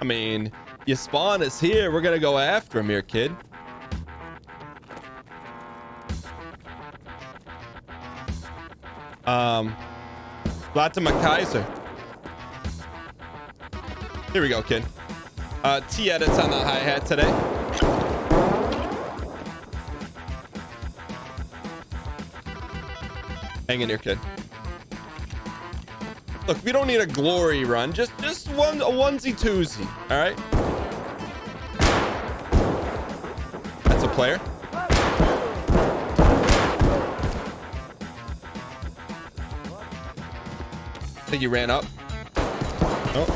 I mean, your spawn is here. We're gonna go after him here, kid. Latima Kaiser. Here we go, kid. T edits on the hi-hat today. Hang in here, kid. Look, we don't need a glory run. Just a onesie twosie. All right. That's a player. I think he ran up. Oh.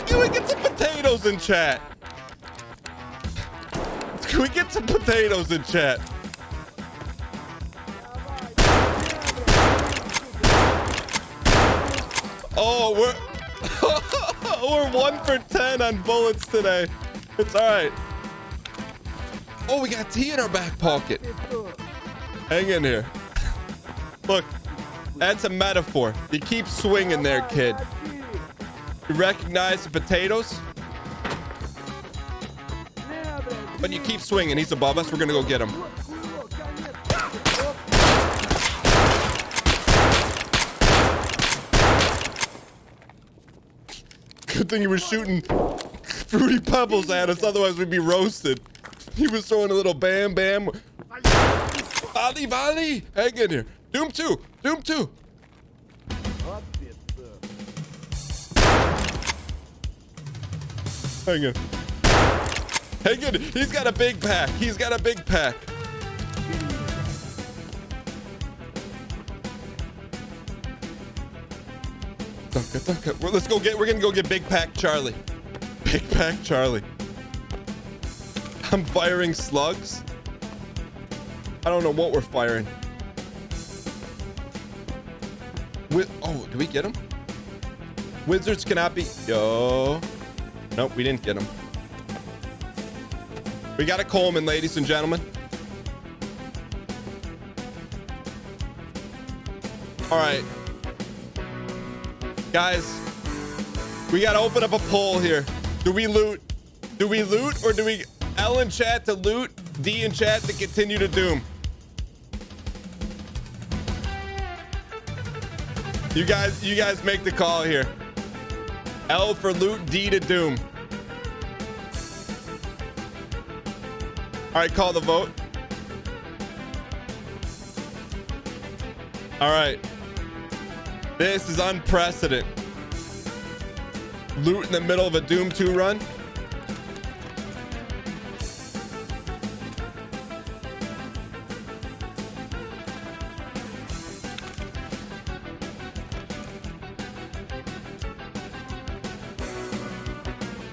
Can we get some potatoes in chat? Can we get some potatoes in chat? Oh, we're 1 for 10 on bullets today. It's all right. Oh, we got tea in our back pocket. Hang in here. Look, that's a metaphor. You keep swinging there, kid. You recognize the potatoes? But you keep swinging. He's above us. We're going to go get him. Good thing he was shooting fruity pebbles at us. Otherwise, we'd be roasted. He was throwing a little bam bam. Volley, volley. Hang in here. Doom 2. Doom 2. Hang in. Hang in. He's got a big pack. He's got a big pack. Let's go get. We're gonna go get Big Pack Charlie. Big Pack Charlie. I'm firing slugs. I don't know what we're firing. Oh, did we get him? Wizards cannot be. Yo. Nope, we didn't get him. We got a Coleman, ladies and gentlemen. All right. Guys, we got to open up a poll here. Do we loot? Do we loot or do we L in chat to loot, D in chat to continue to doom? You guys make the call here. L for loot, D to doom. All right, call the vote. All right. This is unprecedented. Loot in the middle of a Doom 2 run.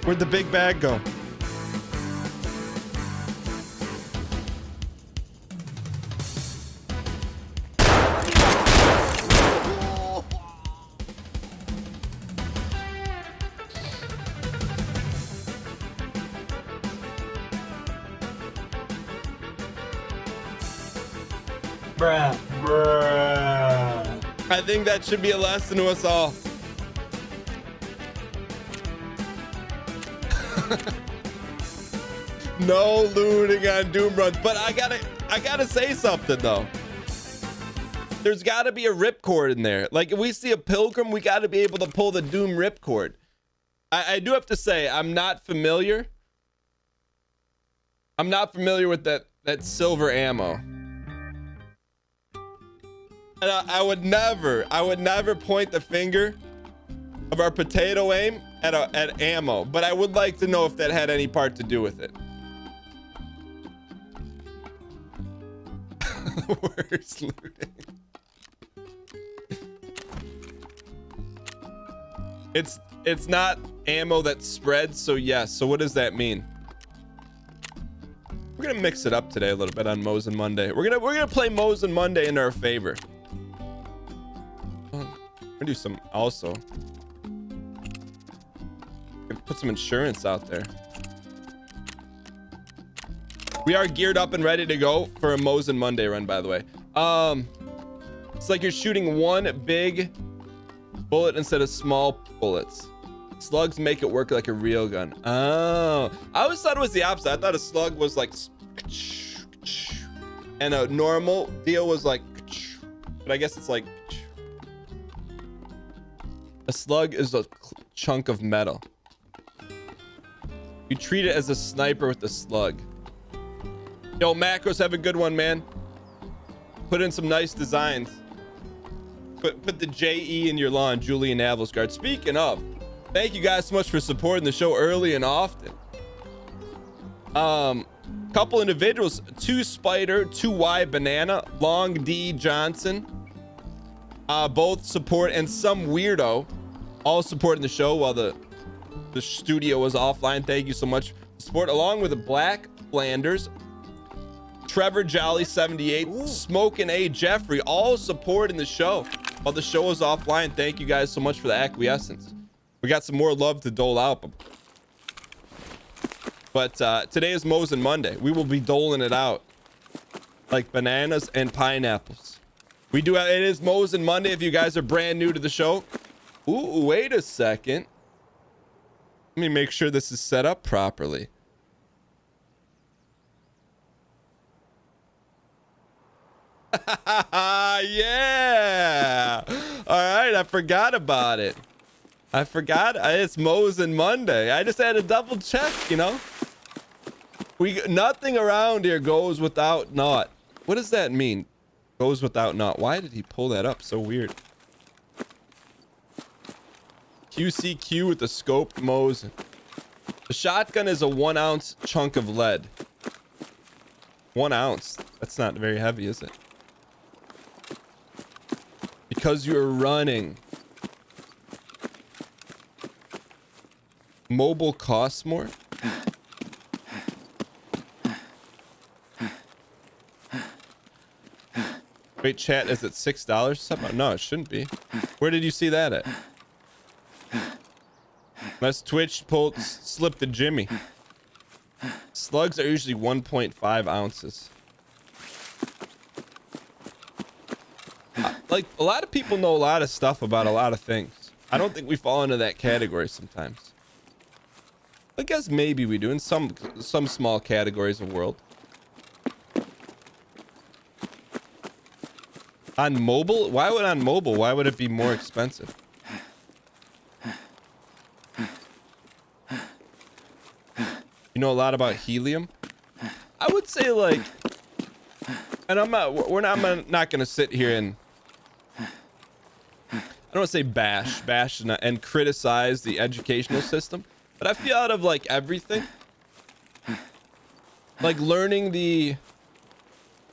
Where'd the big bag go? Bruh. Bruh. I think that should be a lesson to us all. No looting on Doom runs, but I gotta say something though. There's gotta be a ripcord in there. Like if we see a pilgrim, we gotta be able to pull the Doom ripcord. I do have to say, I'm not familiar with that silver ammo. And I would never point the finger of our potato aim at ammo, but I would like to know if that had any part to do with it. Worst looting. It's not ammo that spreads, so yes. So what does that mean? We're gonna mix it up today a little bit on Mosin Monday. We're gonna play Mosin Monday in our favor. I'm gonna do some also. Put some insurance out there. We are geared up and ready to go for a Mosin Monday run, by the way. It's like you're shooting one big bullet instead of small bullets. Slugs make it work like a real gun. Oh, I always thought it was the opposite. I thought a slug was like, and a normal deal was like, but I guess it's like, a slug is a chunk of metal. You treat it as a sniper with a slug. Yo, Macros, have a good one, man. Put in some nice designs. Put the JE in your lawn, Julian Avelsgard. Speaking of, thank you guys so much for supporting the show early and often. Couple individuals, 2 Spider, 2Y Banana, Long D Johnson, both support, and some weirdo all supporting the show while the studio was offline. Thank you so much for support, along with the Black Flanders, Trevor Jolly 78, Smoking A Jeffrey, all supporting the show while the show was offline. Thank you guys so much for the acquiescence. We got some more love to dole out, but today is Mosin Monday. We will be doling it out like bananas and pineapples. We do have, it is Mosin Monday if you guys are brand new to the show. Ooh, wait a second. Let me make sure this is set up properly. Yeah. All right, I forgot about it. I forgot it's Mosin Monday. I just had to double check, you know. Nothing around here goes without naught. What does that mean? Goes without naught. Why did he pull that up? So weird. QCQ with the scoped Mosin. The shotgun is a 1 ounce chunk of lead. 1 ounce. That's not very heavy, is it? Because you're running. Mobile costs more. Wait, chat, is it $6? No, it shouldn't be. Where did you see that at? Unless Twitch slipped the Jimmy. Slugs are usually 1.5 ounces. Like, a lot of people know a lot of stuff about a lot of things. I don't think we fall into that category sometimes. I guess maybe we do in some small categories of world. On mobile? Why would on mobile? Why would it be more expensive? You know a lot about helium? I would say like, and I'm not gonna sit here and I don't want to say bash and criticize the educational system, but I feel out of like everything, like learning the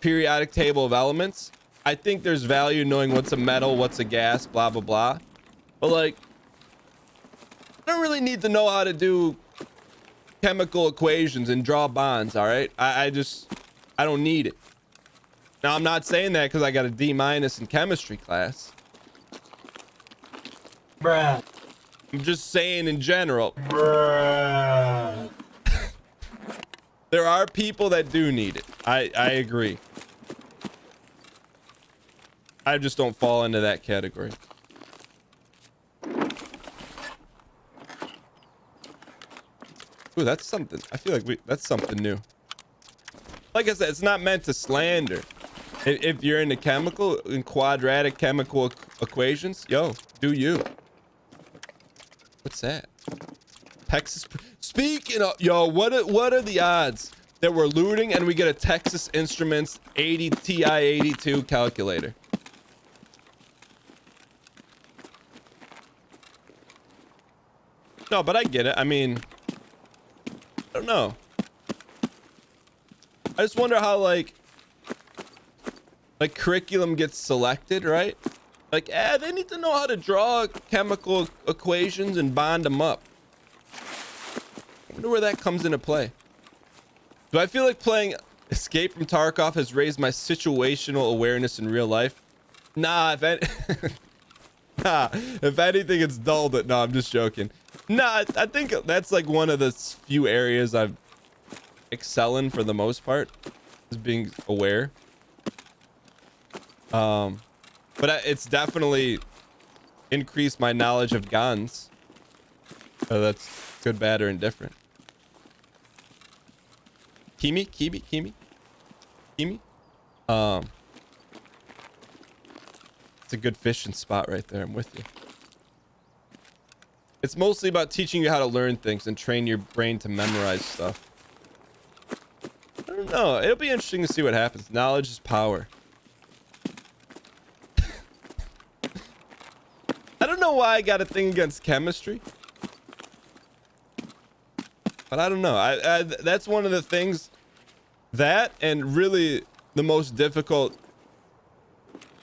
periodic table of elements, I think there's value knowing what's a metal, what's a gas, blah, blah, blah. But like, I don't really need to know how to do chemical equations and draw bonds. All right. I don't need it. Now, I'm not saying that because I got a D- in chemistry class. Bruh. I'm just saying in general. Bruh. There are people that do need it. I agree. I just don't fall into that category. Ooh, that's something. I feel like that's something new. Like I said, it's not meant to slander. If you're into quadratic chemical equations, yo, do you. What's that? Texas. Speaking of, yo, what are the odds that we're looting and we get a Texas Instruments 80 TI-82 calculator? No, but I get it. I mean, I don't know. I just wonder how like curriculum gets selected, right? Like, they need to know how to draw chemical equations and bond them up. I wonder where that comes into play. Do I feel like playing Escape from Tarkov has raised my situational awareness in real life? Nah, if anything, it's dulled it. No, I'm just joking. Nah, I think that's like one of the few areas I've excel in for the most part, is being aware. But it's definitely increased my knowledge of guns. So that's good, bad, or indifferent. Kimi. It's a good fishing spot right there. I'm with you. It's mostly about teaching you how to learn things and train your brain to memorize stuff. I don't know. It'll be interesting to see what happens. Knowledge is power. I don't know why I got a thing against chemistry. But I don't know. I that's one of the things, that and really the most difficult,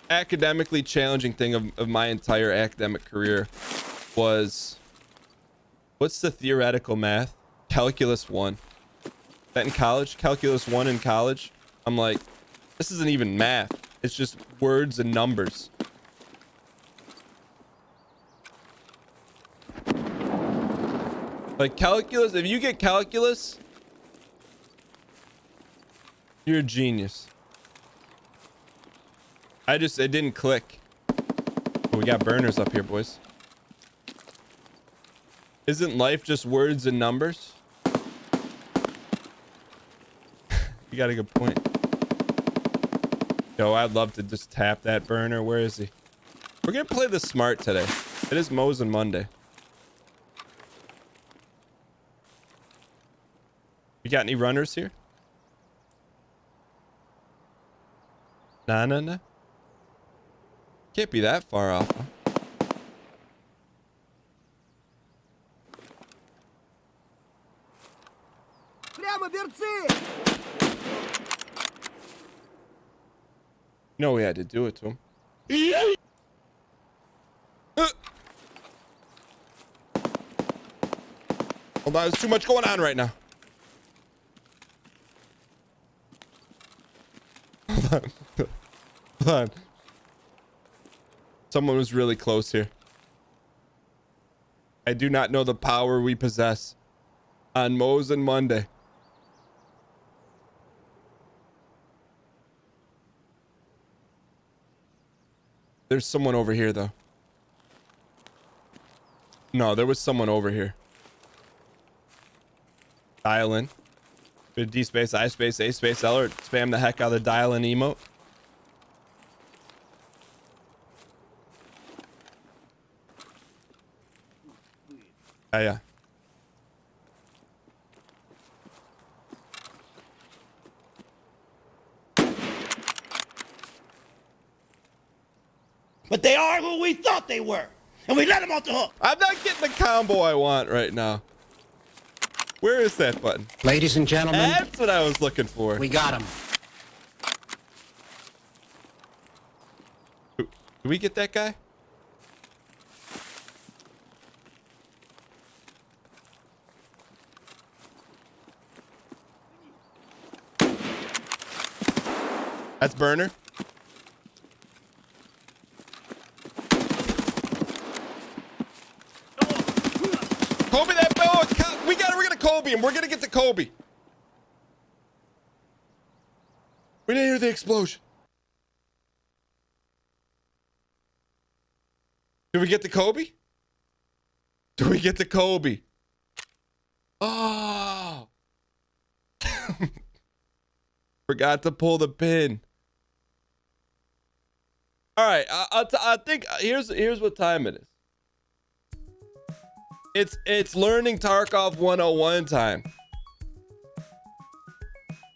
academically challenging thing of my entire academic career was, what's the theoretical math? Calculus 1. That in college? Calculus 1 in college? I'm like, this isn't even math. It's just words and numbers. Like calculus, if you get calculus, you're a genius. It didn't click. Oh, we got burners up here, boys. Isn't life just words and numbers? You got a good point. Yo, I'd love to just tap that burner. Where is he? We're gonna play the smart today. It is Mosin Monday. You got any runners here? Nah. Can't be that far off, huh? No, we had to do it to him. Hold on, there's too much going on right now. Hold on. Someone was really close here. I do not know the power we possess on Mosin Monday. There's someone over here, though. No, there was someone over here. Dial in. D space, I space, A space, L, or spam the heck out of the dial in emote. Yeah. But they are who we thought they were, and we let them off the hook. I'm not getting the combo I want right now. Where is that button? Ladies and gentlemen, That's what I was looking for. we got him. Do we get that guy? That's burner. Kobe that bow. We're gonna Kobe him. We're gonna get to Kobe. We didn't hear the explosion. Did we get to Kobe? Do we get to Kobe? Oh. Forgot to pull the pin. All right, I think here's what time it is. It's learning Tarkov 101 time.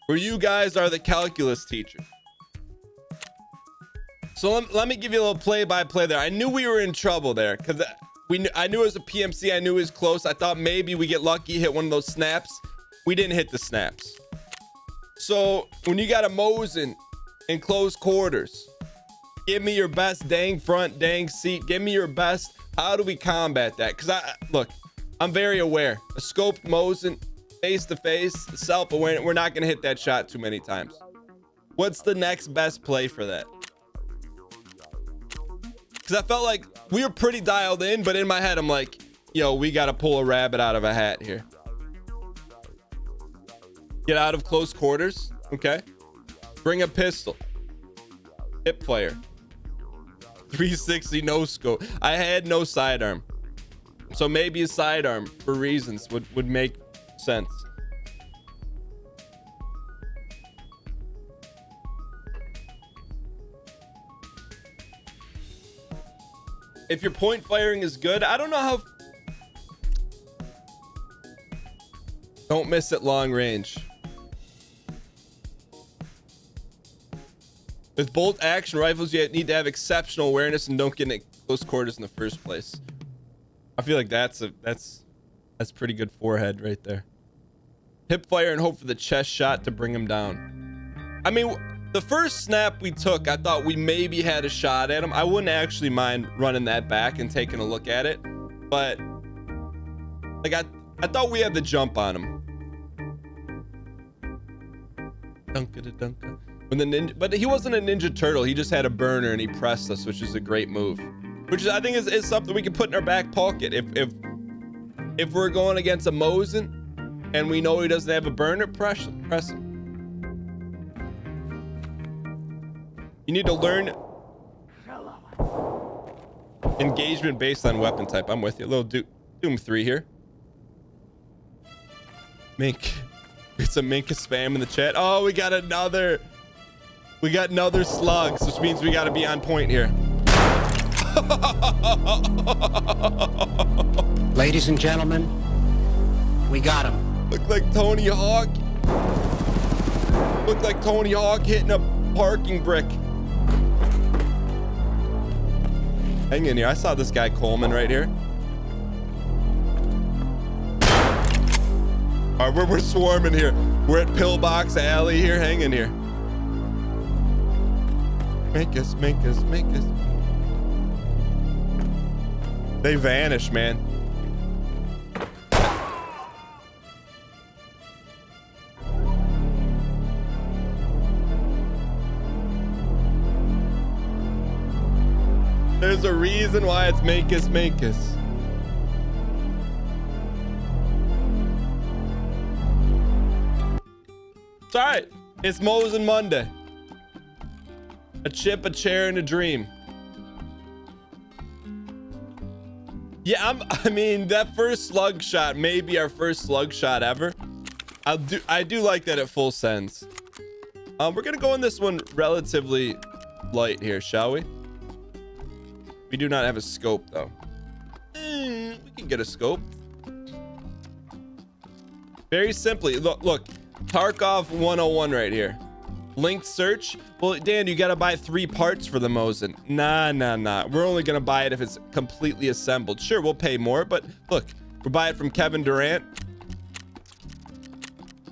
Where you guys are the calculus teacher. So let me give you a little play-by-play there. I knew we were in trouble there because I knew it was a PMC. I knew it was close. I thought maybe we get lucky, hit one of those snaps. We didn't hit the snaps. So when you got a Mosin in close quarters, give me your best dang front, dang seat. Give me your best. How do we combat that? Because look, I'm very aware. A scoped Mosin, face to face, self-aware. We're not going to hit that shot too many times. What's the next best play for that? Because I felt like we were pretty dialed in, but in my head, I'm like, yo, we got to pull a rabbit out of a hat here. Get out of close quarters. Okay. Bring a pistol. Hip fire. 360 no scope. I had no sidearm. So maybe a sidearm for reasons would make sense. If your point firing is good, I don't know how. Don't miss at long range. With bolt action rifles, you need to have exceptional awareness and don't get in close quarters in the first place. I feel like that's pretty good forehead right there. Hip fire and hope for the chest shot to bring him down. I mean, the first snap we took, I thought we maybe had a shot at him. I wouldn't actually mind running that back and taking a look at it, but like I thought we had the jump on him. Dunka. When the ninja, but he wasn't a Ninja Turtle. He just had a burner and he pressed us, which is a great move. Which is, I think is something we can put in our back pocket. If we're going against a Mosin and we know he doesn't have a burner, press him. You need to learn engagement based on weapon type. I'm with you. A little Doom 3 here. Mink. Get some Minka spam in the chat. Oh, we got another slugs, which means we got to be on point here. Ladies and gentlemen, we got him. Look like Tony Hawk. Look like Tony Hawk hitting a parking brick. Hang in here. I saw this guy Coleman right here. All right, we're swarming here. We're at Pillbox Alley here. Hang in here. Make us. They vanish, man. There's a reason why it's make us. It's all right. It's Mosin Monday. A chip, a chair, and a dream. Yeah, I mean, that first slug shot may be our first slug shot ever. I do like that at full sends. We're gonna go in this one relatively light here, shall we? We do not have a scope though. We can get a scope. Very simply, look, Tarkov 101 right here. Linked search. Well, Dan, you gotta buy 3 parts for the Mosin. Nah. We're only gonna buy it if it's completely assembled. Sure, we'll pay more, but look, we'll buy it from Kevin Durant.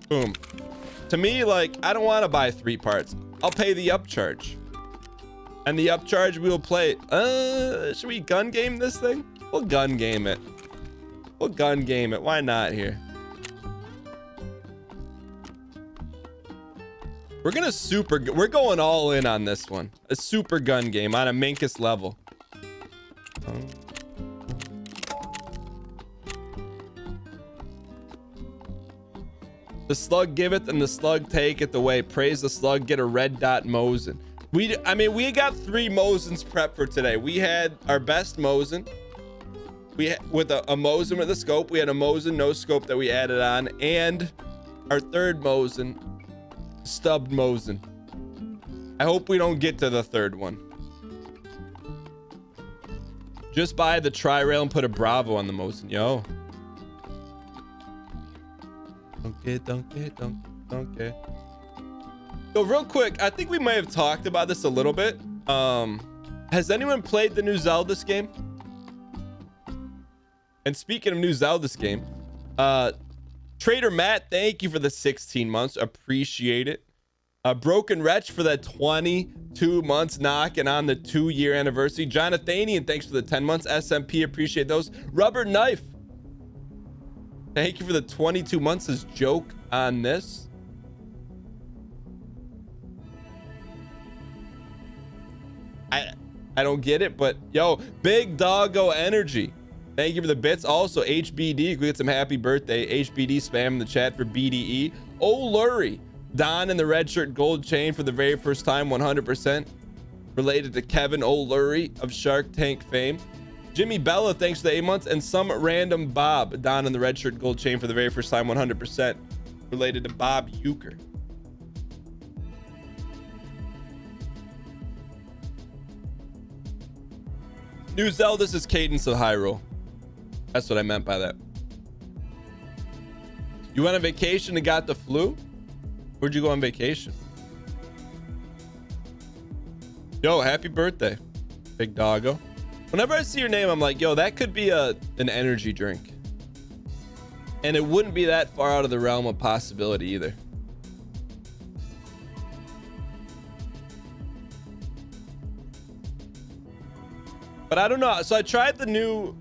Boom. To me, like, I don't want to buy 3 parts. I'll pay the upcharge. And the upcharge we will play. Should we gun game this thing? We'll gun game it. Why not here? We're going all in on this one. A super gun game on a Minkus level. The slug giveth and the slug taketh away. Praise the slug, get a red dot Mosin. I mean, we got 3 Mosins prepped for today. We had our best Mosin. With a Mosin with a scope. We had a Mosin no scope that we added on. And our third Mosin, stubbed Mosin. I hope we don't get to the third one. Just buy the tri-rail and put a Bravo on the Mosin, yo. Okay. So real quick, I think we might have talked about this a little bit. Has anyone played the new Zelda's game? And speaking of new Zelda's game, Trader Matt, thank you for the 16 months. Appreciate it. Broken Wretch for that 22 months, knocking on the 2-year anniversary. Jonathanian, thanks for the 10 months. SMP, appreciate those. Rubber Knife, thank you for the 22 months. As joke on this. I don't get it, but yo, Big Doggo Energy, Thank you for the bits. Also, HBD, we get some happy birthday. HBD spam in the chat for BDE. O'Lurie, Don in the red shirt gold chain for the very first time, 100% related to Kevin O'Lurie of Shark Tank fame. Jimmy Bella, thanks for the 8 months. And some random Bob, Don in the red shirt gold chain for the very first time, 100% related to Bob Euchre. New Zelda's is Cadence of Hyrule. That's what I meant by that. You went on vacation and got the flu? Where'd you go on vacation? Yo, happy birthday, big doggo. Whenever I see your name, I'm like, yo, that could be an energy drink. And it wouldn't be that far out of the realm of possibility either. But I don't know. So I tried the new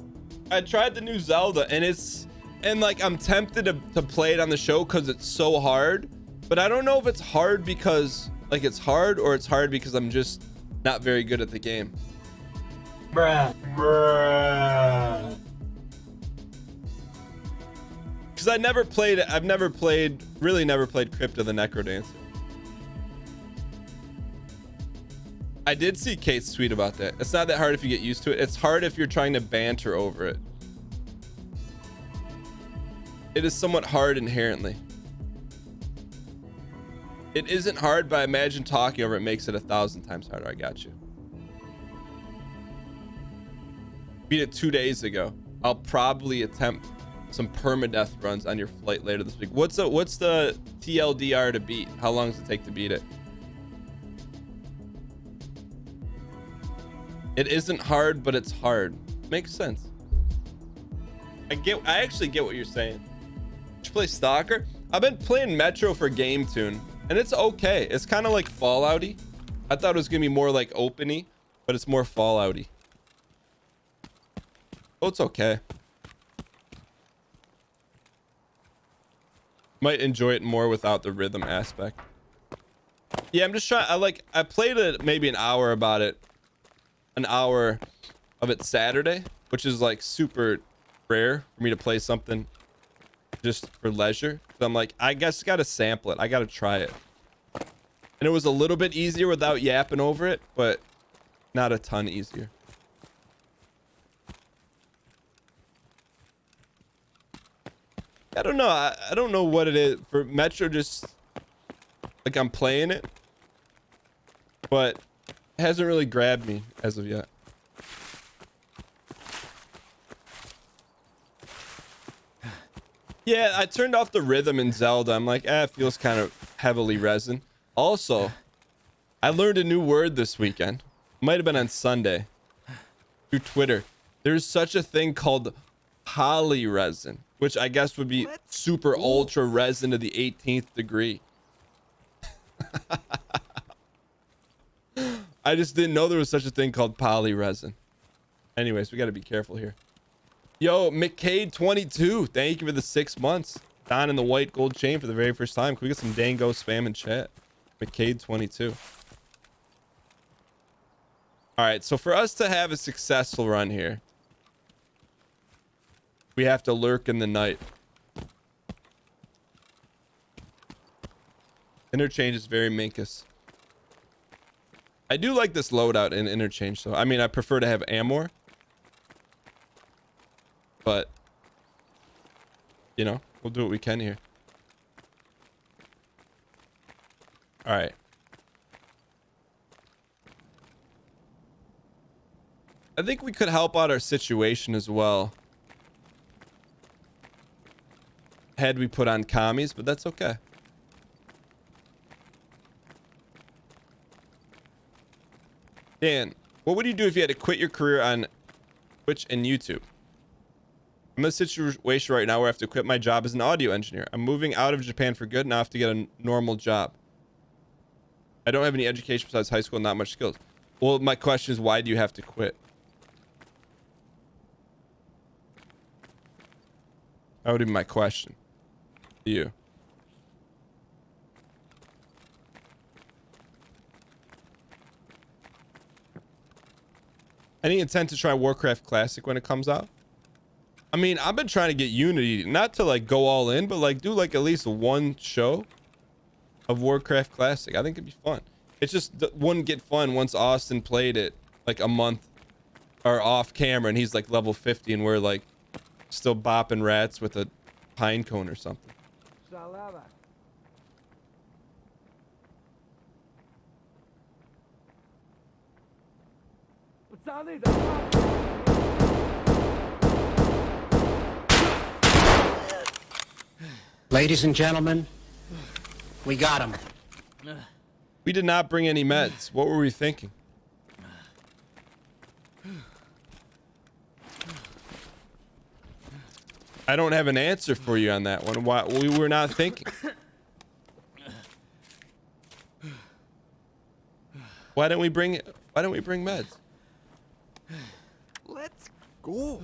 Zelda, and like I'm tempted to play it on the show because it's so hard. But I don't know if it's hard because like it's hard, or it's hard because I'm just not very good at the game. Bruh. Because I've never played Crypt of the Necrodancer. I did see Kate's tweet about that. It's not that hard if you get used to it. It's hard if you're trying to banter over it. It is somewhat hard inherently. It isn't hard, but I imagine talking over it makes it 1,000 times harder. I got you. Beat it 2 days ago. I'll probably attempt some permadeath runs on your flight later this week. What's the TLDR to beat? How long does it take to beat it? It isn't hard, but it's hard. Makes sense. I actually get what you're saying. Did you play Stalker? I've been playing Metro for Game Tune, and it's okay. It's kind of like Fallout-y. I thought it was gonna be more like open-y, but it's more Fallout-y. Oh, it's okay. Might enjoy it more without the rhythm aspect. Yeah, I'm just trying. I played it maybe an hour about it. An hour of it Saturday, which is like super rare for me to play something just for leisure. So I'm like, I guess gotta sample it. I gotta try it. And it was a little bit easier without yapping over it, but not a ton easier. I don't know. I don't know what it is for Metro. Just like I'm playing it, but it hasn't really grabbed me as of yet. Yeah, I turned off the rhythm in Zelda. I'm like, it feels kind of heavily resin. Also, I learned a new word this weekend. Might have been on Sunday through Twitter. There's such a thing called polyresin, which I guess would be super ultra resin to the 18th degree. I just didn't know there was such a thing called polyresin. Anyways, we got to be careful here. Yo, McCade22, thank you for the 6 months. Don in the white gold chain for the very first time. Can we get some Dango spam in chat? McCade22. All right, so for us to have a successful run here, we have to lurk in the night. Interchange is very minkus. I do like this loadout in interchange, so I mean, I prefer to have Amor, but you know, we'll do what we can here. All right. I think we could help out our situation as well. Had we put on commies, but that's okay. Dan, what would you do if you had to quit your career on Twitch and YouTube? I'm in a situation right now where I have to quit my job as an audio engineer. I'm moving out of Japan for good, and I have to get a normal job. I don't have any education besides high school, not much skills. Well, my question is, why do you have to quit? That would be my question to you. Any intent to try Warcraft Classic when it comes out? I mean, I've been trying to get Unity, not to like go all in, but like do like at least one show of Warcraft Classic. I think it'd be fun. It's just wouldn't get fun once Austin played it like a month or off camera and he's like level 50 and we're like still bopping rats with a pine cone or something. Ladies and gentlemen, we got him. We did not bring any meds. What were we thinking? I don't have an answer for you on that one. Why we were not thinking. Why didn't we bring meds? Let's go.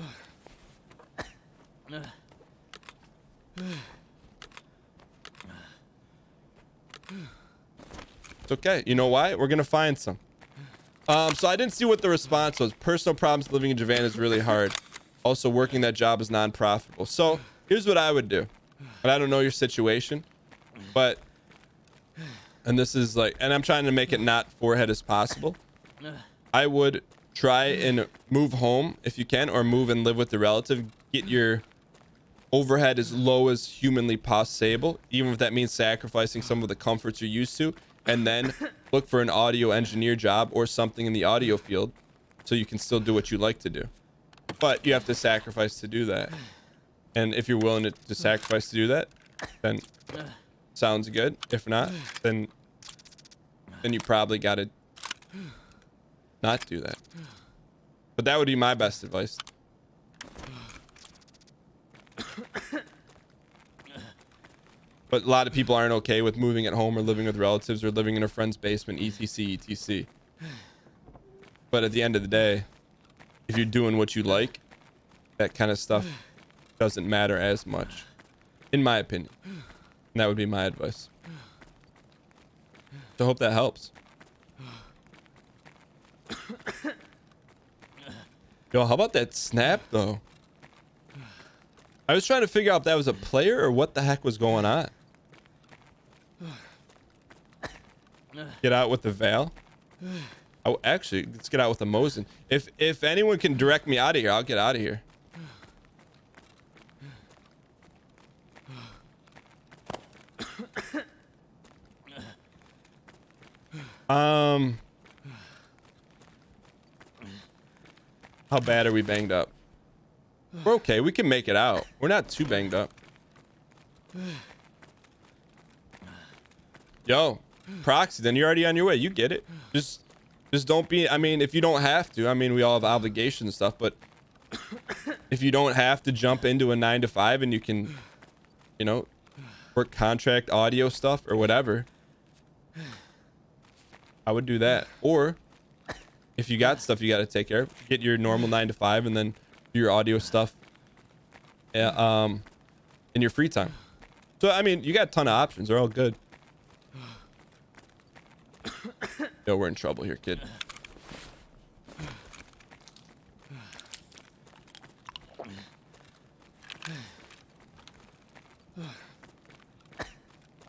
It's okay. You know why? We're gonna find some. So I didn't see what the response was. Personal problems living in Javan is really hard. Also, working that job is non-profitable. So here's what I would do. And I don't know your situation, but, and this is like, and I'm trying to make it not forehead as possible. I would try and move home if you can, or move and live with the relative. Get your overhead as low as humanly possible, even if that means sacrificing some of the comforts you're used to, and then look for an audio engineer job or something in the audio field so you can still do what you like to do. But you have to sacrifice to do that. And if you're willing to sacrifice to do that, then sounds good. If not, then you probably got to not do that. But that would be my best advice. But a lot of people aren't okay with moving at home or living with relatives or living in a friend's basement, etc, etc. But at the end of the day, if you're doing what you like, that kind of stuff doesn't matter as much, in my opinion. And that would be my advice. So I hope that helps. Yo, how about that snap though? I was trying to figure out if that was a player or what the heck was going on. Get out with the Val. Oh, actually, let's get out with the Mosin. If anyone can direct me out of here, I'll get out of here. How bad are we banged up? We're okay. We can make it out. We're not too banged up. Yo, Proxy, then you're already on your way. You get it. Just don't be, I mean, if you don't have to, I mean, we all have obligations and stuff, but if you don't have to jump into a 9 to 5 and you can, you know, work contract audio stuff or whatever, I would do that. Or if you got stuff you got to take care of, get your normal 9 to 5 and then do your audio stuff in your free time. So, I mean, you got a ton of options. They're all good. Yo, we're in trouble here, kid.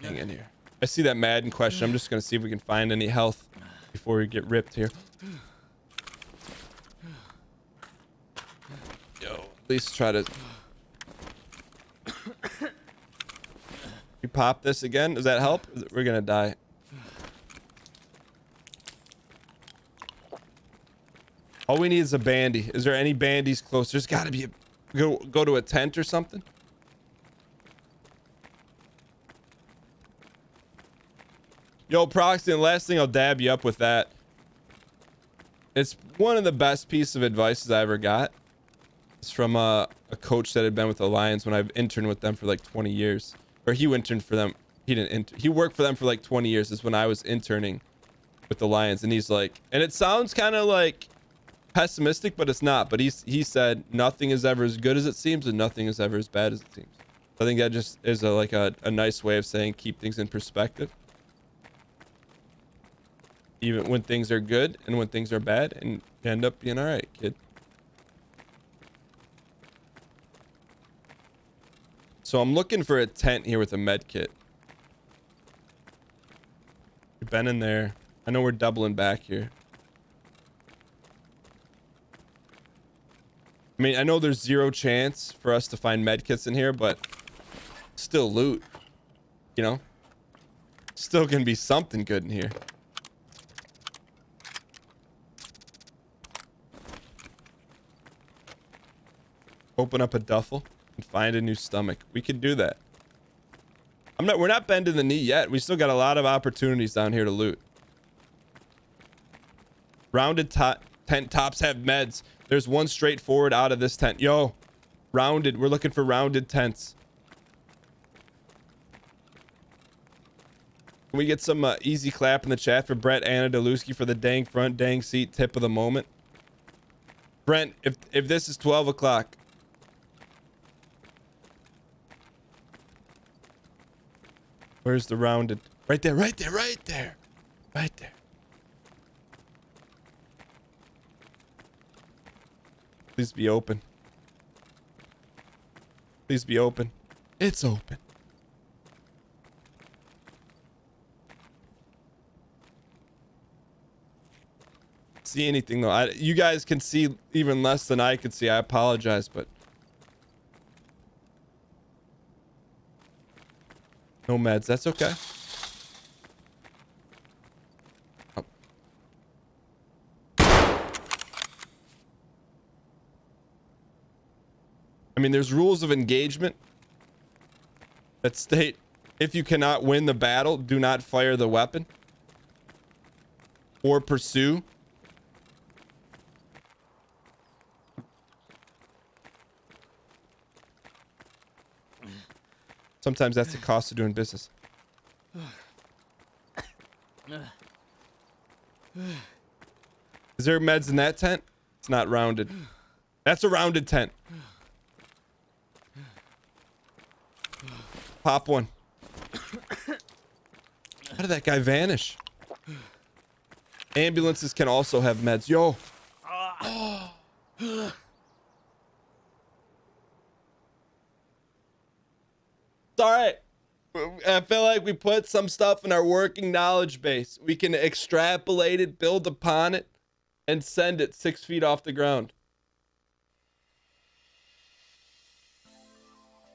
Hang in here. I see that Madden question. I'm just going to see if we can find any health before we get ripped here. Yo, at least try to... You pop this again? Does that help? We're going to die. All we need is a bandy. Is there any bandies close? There's got to be a... Go to a tent or something? Yo, Proxy, and last thing I'll dab you up with that. It's one of the best pieces of advice I ever got. It's from a coach that had been with the Lions when I've interned with them for like 20 years. Or he interned for them. He didn't he worked for them for like 20 years. Is when I was interning with the Lions. And he's like, and it sounds kind of like pessimistic, but it's not. But he said nothing is ever as good as it seems and nothing is ever as bad as it seems. I think that just is a nice way of saying keep things in perspective. Even when things are good and when things are bad, and you end up being all right, kid. So I'm looking for a tent here with a med kit. We've been in there. I know we're doubling back here. I mean, I know there's 0 chance for us to find med kits in here, but still loot. You know? Still gonna be something good in here. Open up a duffel and find a new stomach. We could do that. We're not bending the knee yet. We still got a lot of opportunities down here to loot. Rounded tent tops have meds. There's one straight forward out of this tent. Yo, rounded. We're looking for rounded tents. Can we get some easy clap in the chat for Brett Anadoluski for the dang front, dang seat tip of the moment? Brent, if this is 12 o'clock. Where's the rounded? Right there, right there, right there. Right there. Please be open. Please be open. It's open. See anything though? You guys can see even less than I could see. I apologize, but no meds. That's okay. Oh. I mean, there's rules of engagement that state if you cannot win the battle, do not fire the weapon or pursue. Sometimes that's the cost of doing business. Is there meds in that tent? It's not rounded. That's a rounded tent. Pop one. How did that guy vanish? Ambulances can also have meds. Yo. All right. I feel like we put some stuff in our working knowledge base. We can extrapolate it, build upon it, and send it 6 feet off the ground.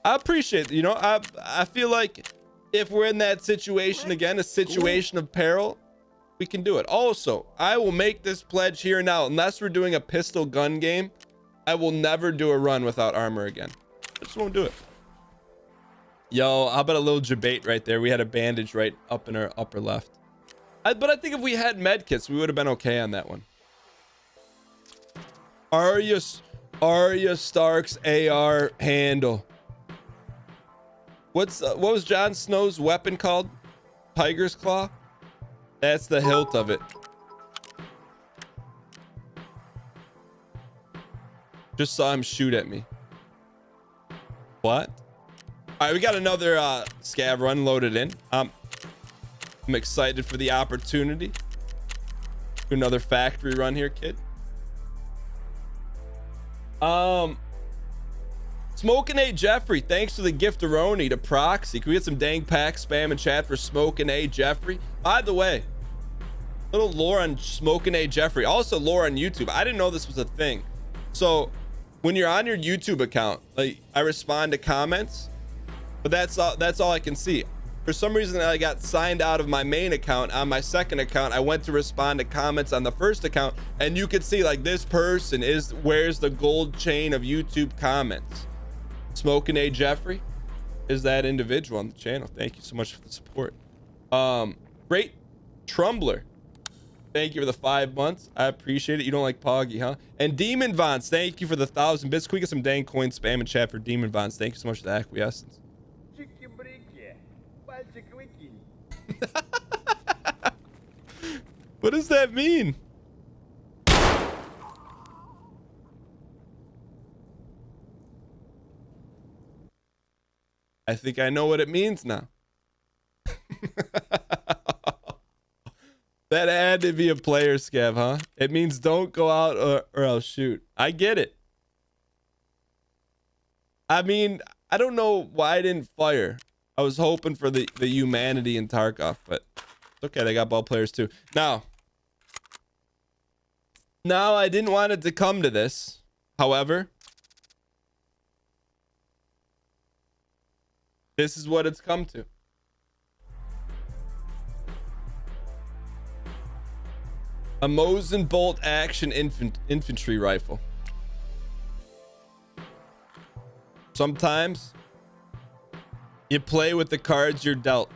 I appreciate it. You know, I feel like if we're in that situation again, a situation of peril, we can do it. Also, I will make this pledge here now. Unless we're doing a pistol gun game, I will never do a run without armor again. I just won't do it. Yo, how about a little debate right there? We had a bandage right up in our upper left. But I think if we had med kits, we would have been okay on that one. Arya Stark's AR handle. What was Jon Snow's weapon called? Tiger's Claw? That's the hilt of it. Just saw him shoot at me. What? All right, we got another scav run loaded in. I'm excited for the opportunity. Do another factory run here, kid. Smoking A Jeffrey, thanks for the gift-a-roni to Proxy. Can we get some dang pack spam in chat for Smoking A Jeffrey? By the way, little lore on Smoking A Jeffrey. Also lore on YouTube. I didn't know this was a thing. So when you're on your YouTube account, like I respond to comments, but that's all I can see. For some reason, I got signed out of my main account. On my second account, I went to respond to comments on the first account, and you could see like this person wears the gold chain of YouTube comments. Smoking A Jeffrey is that individual on the channel. Thank you so much for the support. Great Trumbler, thank you for the 5 months. I appreciate it. You don't like Poggy, huh? And Demon Vons, thank you for the 1,000 bits. Can we get some dang coin spam in chat for Demon Vons? Thank you so much for the acquiescence. What does that mean? I think I know what it means now. That had to be a player scav, huh? It means don't go out or else shoot. I get it. I mean, I don't know why I didn't fire. I was hoping for the humanity in Tarkov, but it's okay. They got ball players too. Now, I didn't want it to come to this. However, this is what it's come to. A Mosin bolt action infantry rifle. Sometimes you play with the cards you're dealt.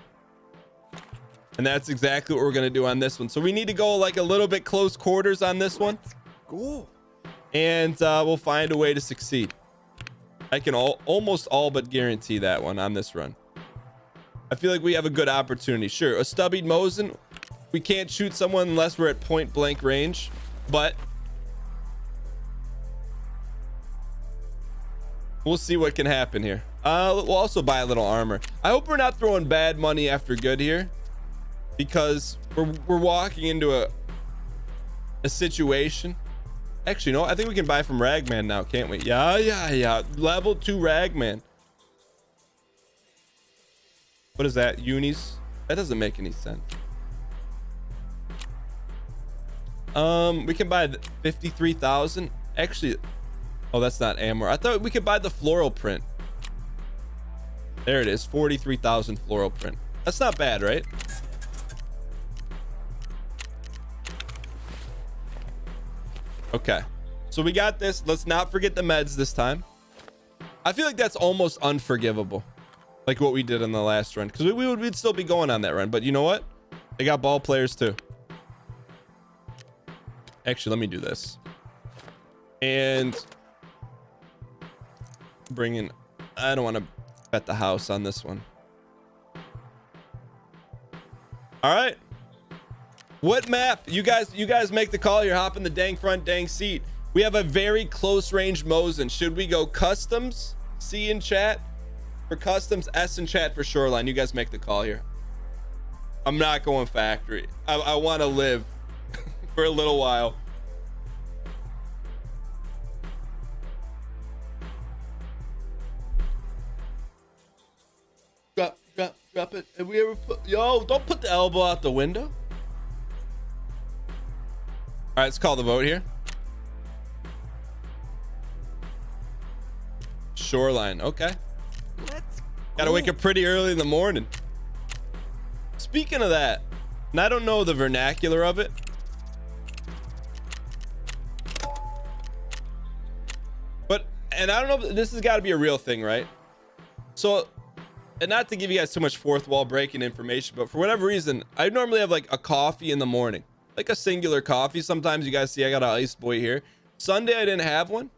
And that's exactly what we're going to do on this one. So we need to go like a little bit close quarters on this one. Cool. And we'll find a way to succeed. I can almost all but guarantee that one on this run. I feel like we have a good opportunity. Sure, a stubbied Mosin. We can't shoot someone unless we're at point blank range, but we'll see what can happen here. We'll also buy a little armor. I hope we're not throwing bad money after good here, because we're walking into a situation. Actually, no, I think we can buy from Ragman now, can't we? Yeah. Level 2 Ragman. What is that? Unis? That doesn't make any sense. We can buy 53,000. Actually, oh, that's not ammo. I thought we could buy the floral print. There it is, 43,000 floral print. That's not bad, right? Okay, so we got this. Let's not forget the meds this time. I feel like that's almost unforgivable, like what we did in the last run, because we'd still be going on that run. But you know what? They got ball players too. Actually, let me do this and bring in. I don't want to bet the house on this one. All right, what map? You guys make the call here. Hop in the dang front dang seat. We have a very close range Mosin. Should we go customs? C in chat for customs, S in chat for Shoreline. You guys make the call here. I'm not going factory. I want to live for a little while. Drop it. Have we ever put, yo, don't put the elbow out the window. All right, let's call the vote here. Shoreline. Okay. Gotta wake up pretty early in the morning. Speaking of that, and I don't know the vernacular of it, but, and I don't know, this has got to be a real thing, right? So, and not to give you guys too much fourth wall breaking information, but for whatever reason, I normally have like a coffee in the morning, like a singular coffee. Sometimes you guys see I got an ice boy here. Sunday I didn't have one,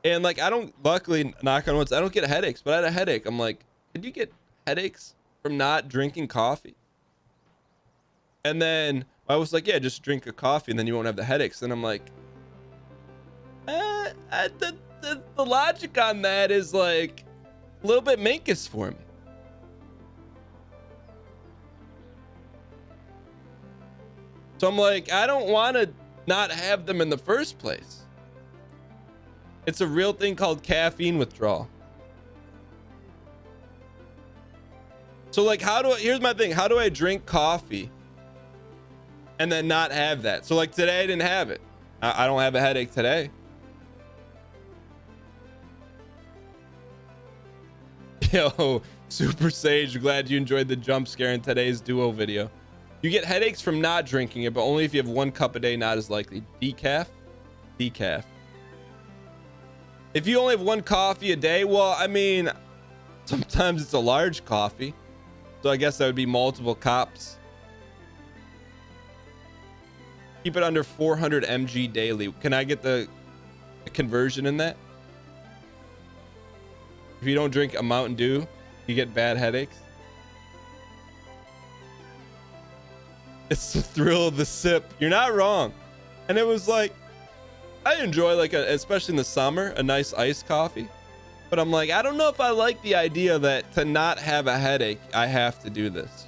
and like I don't, luckily, knock on wood, I don't get headaches, but I had a headache. I'm like, did you get headaches from not drinking coffee? And then I was like, yeah, just drink a coffee and then you won't have the headaches. And I'm like, the logic on that is like a little bit minkus for me. So I'm like, I don't want to not have them in the first place. It's a real thing called caffeine withdrawal. So like, here's my thing. How do I drink coffee and then not have that? So like today I didn't have it. I don't have a headache today. Yo, Super Sage, glad you enjoyed the jump scare in today's duo video. You get headaches from not drinking it, but only if you have 1 cup a day, not as likely. Decaf? Decaf. If you only have 1 coffee a day, well, I mean, sometimes it's a large coffee. So I guess that would be multiple cups. Keep it under 400 mg daily. Can I get the conversion in that? If you don't drink a Mountain Dew, you get bad headaches. It's the thrill of the sip. You're not wrong. And it was like, I enjoy like especially in the summer, a nice iced coffee. But I'm like, I don't know if I like the idea that to not have a headache, I have to do this.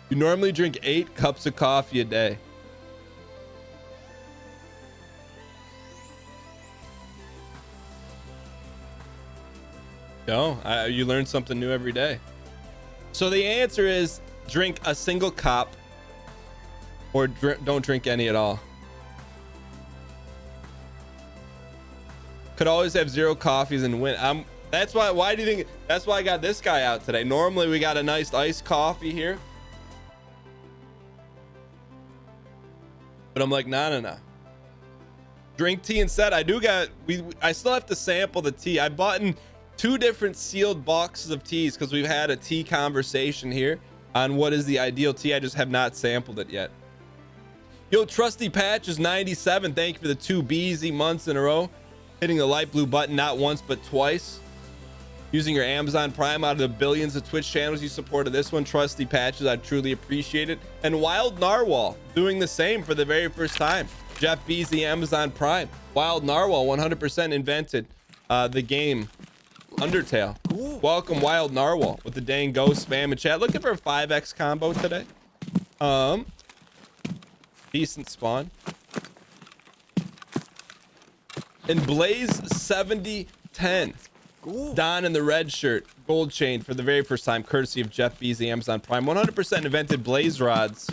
You normally drink 8 cups of coffee a day. No, you learn something new every day. So the answer is drink a single cup or don't drink any at all. Could always have 0 coffees and win. That's why do you think that's why I got this guy out today? Normally we got a nice iced coffee here. But I'm like, nah. Drink tea instead. I still have to sample the tea. I bought in 2 different sealed boxes of teas because we've had a tea conversation here on what is the ideal tea. I just have not sampled it yet. Yo, Trusty Patch is 97. Thank you for the 2 BZ months in a row. Hitting the light blue button not once but twice. Using your Amazon Prime out of the billions of Twitch channels you supported this one. Trusty Patches, I truly appreciate it. And Wild Narwhal doing the same for the very first time. Jeff BZ, Amazon Prime. Wild Narwhal 100% invented the game Undertale. Ooh. Welcome Wild Narwhal with the dang ghost spam in chat. Looking for a 5x combo today. Decent spawn. And Blaze 7010. Ooh. Don in the red shirt, gold chain for the very first time, courtesy of Jeff BZ, Amazon Prime. 100% invented blaze rods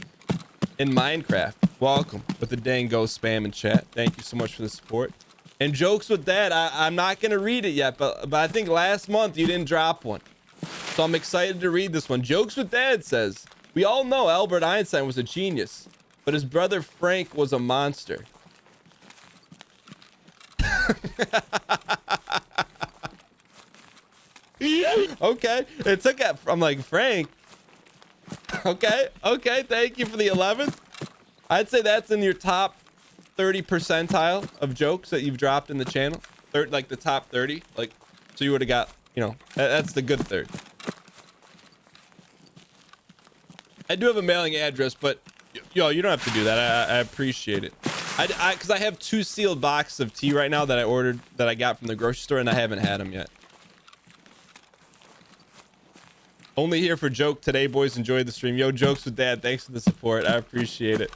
in Minecraft. Welcome with the dang ghost spam in chat. Thank you so much for the support. And jokes with that, I'm not gonna read it yet, but I think last month you didn't drop one, so I'm excited to read this one. Jokes with Dad says, we all know Albert Einstein was a genius, but his brother Frank was a monster. Okay, it took it. I'm like, Frank. Okay, thank you for the 11th. I'd say that's in your top 30 percentile of jokes that you've dropped in the channel. Like the top 30, like, so you would have got, you know, that's the good third. I do have a mailing address, but yo, you don't have to do that. I appreciate it. Because I have 2 sealed boxes of tea right now that I ordered, that I got from the grocery store, and I haven't had them yet. Only here for joke today, boys. Enjoy the stream. Yo, jokes with Dad. Thanks for the support. I appreciate it.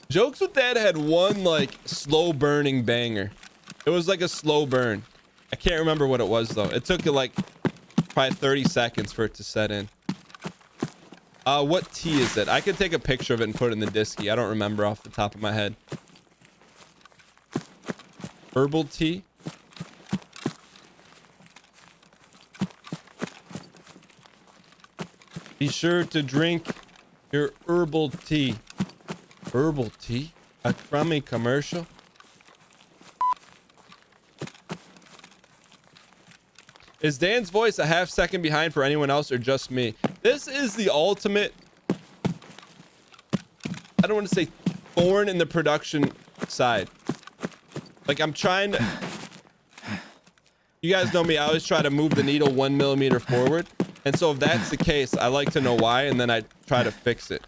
Jokes with Dad had one like slow burning banger. It was like a slow burn. I can't remember what it was though. It took like probably 30 seconds for it to set in. What tea is it? I could take a picture of it and put it in the Disky. I don't remember off the top of my head. Herbal tea. Be sure to drink your herbal tea. Herbal tea? A crummy commercial? Is Dan's voice a half second behind for anyone else or just me? This is the ultimate, I don't want to say thorn in the production side. Like I'm trying to, you guys know me, I always try to move the needle 1 millimeter forward. And so if that's the case, I like to know why, and then I try to fix it.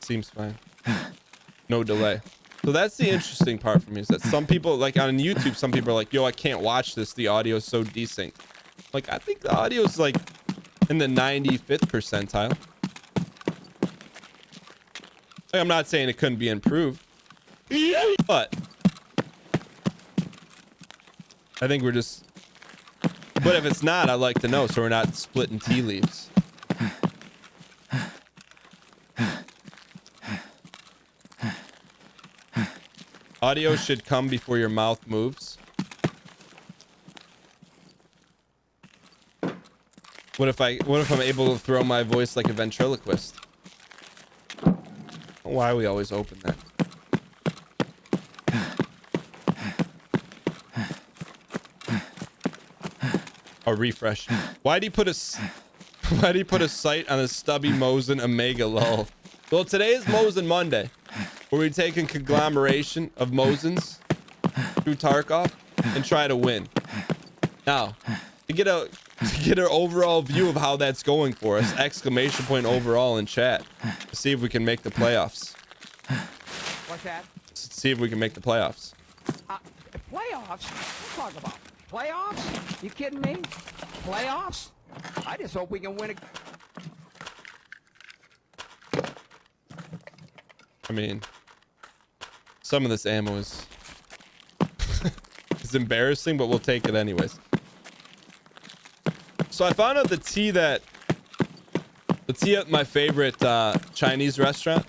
Seems fine. No delay. So that's the interesting part for me, is that some people, like on YouTube, some people are like, yo, I can't watch this. The audio is so desync. Like, I think the audio is like in the 95th percentile. Like, I'm not saying it couldn't be improved, but I think we're just, but if it's not, I'd like to know, so we're not splitting tea leaves. Audio should come before your mouth moves. What if I'm able to throw my voice like a ventriloquist? Why we always open that? A refresh. Why'd he put a sight on a stubby Mosin Omega lol? Well, today is Mosin Monday, where we take a conglomeration of Mosins through Tarkov and try to win. Now, to get an overall view of how that's going for us, exclamation point overall in chat, to see if we can make the playoffs. What's that? See if we can make the playoffs. Playoffs? What talk about? Playoffs? You kidding me? Playoffs? I just hope we can win it. I mean, some of this ammo is It's embarrassing, but we'll take it anyways. So I found out the tea at my favorite Chinese restaurant,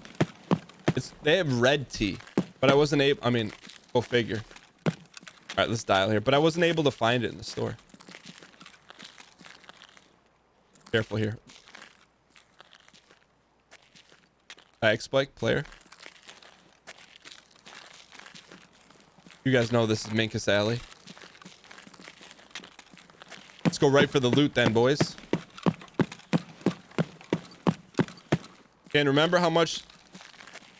they have red tea, but I wasn't able, I mean, go figure. All right, let's dial here, but I wasn't able to find it in the store. Careful here. X-Spike player. You guys know this is Minkus Alley. Let's go right for the loot then, boys. And remember how much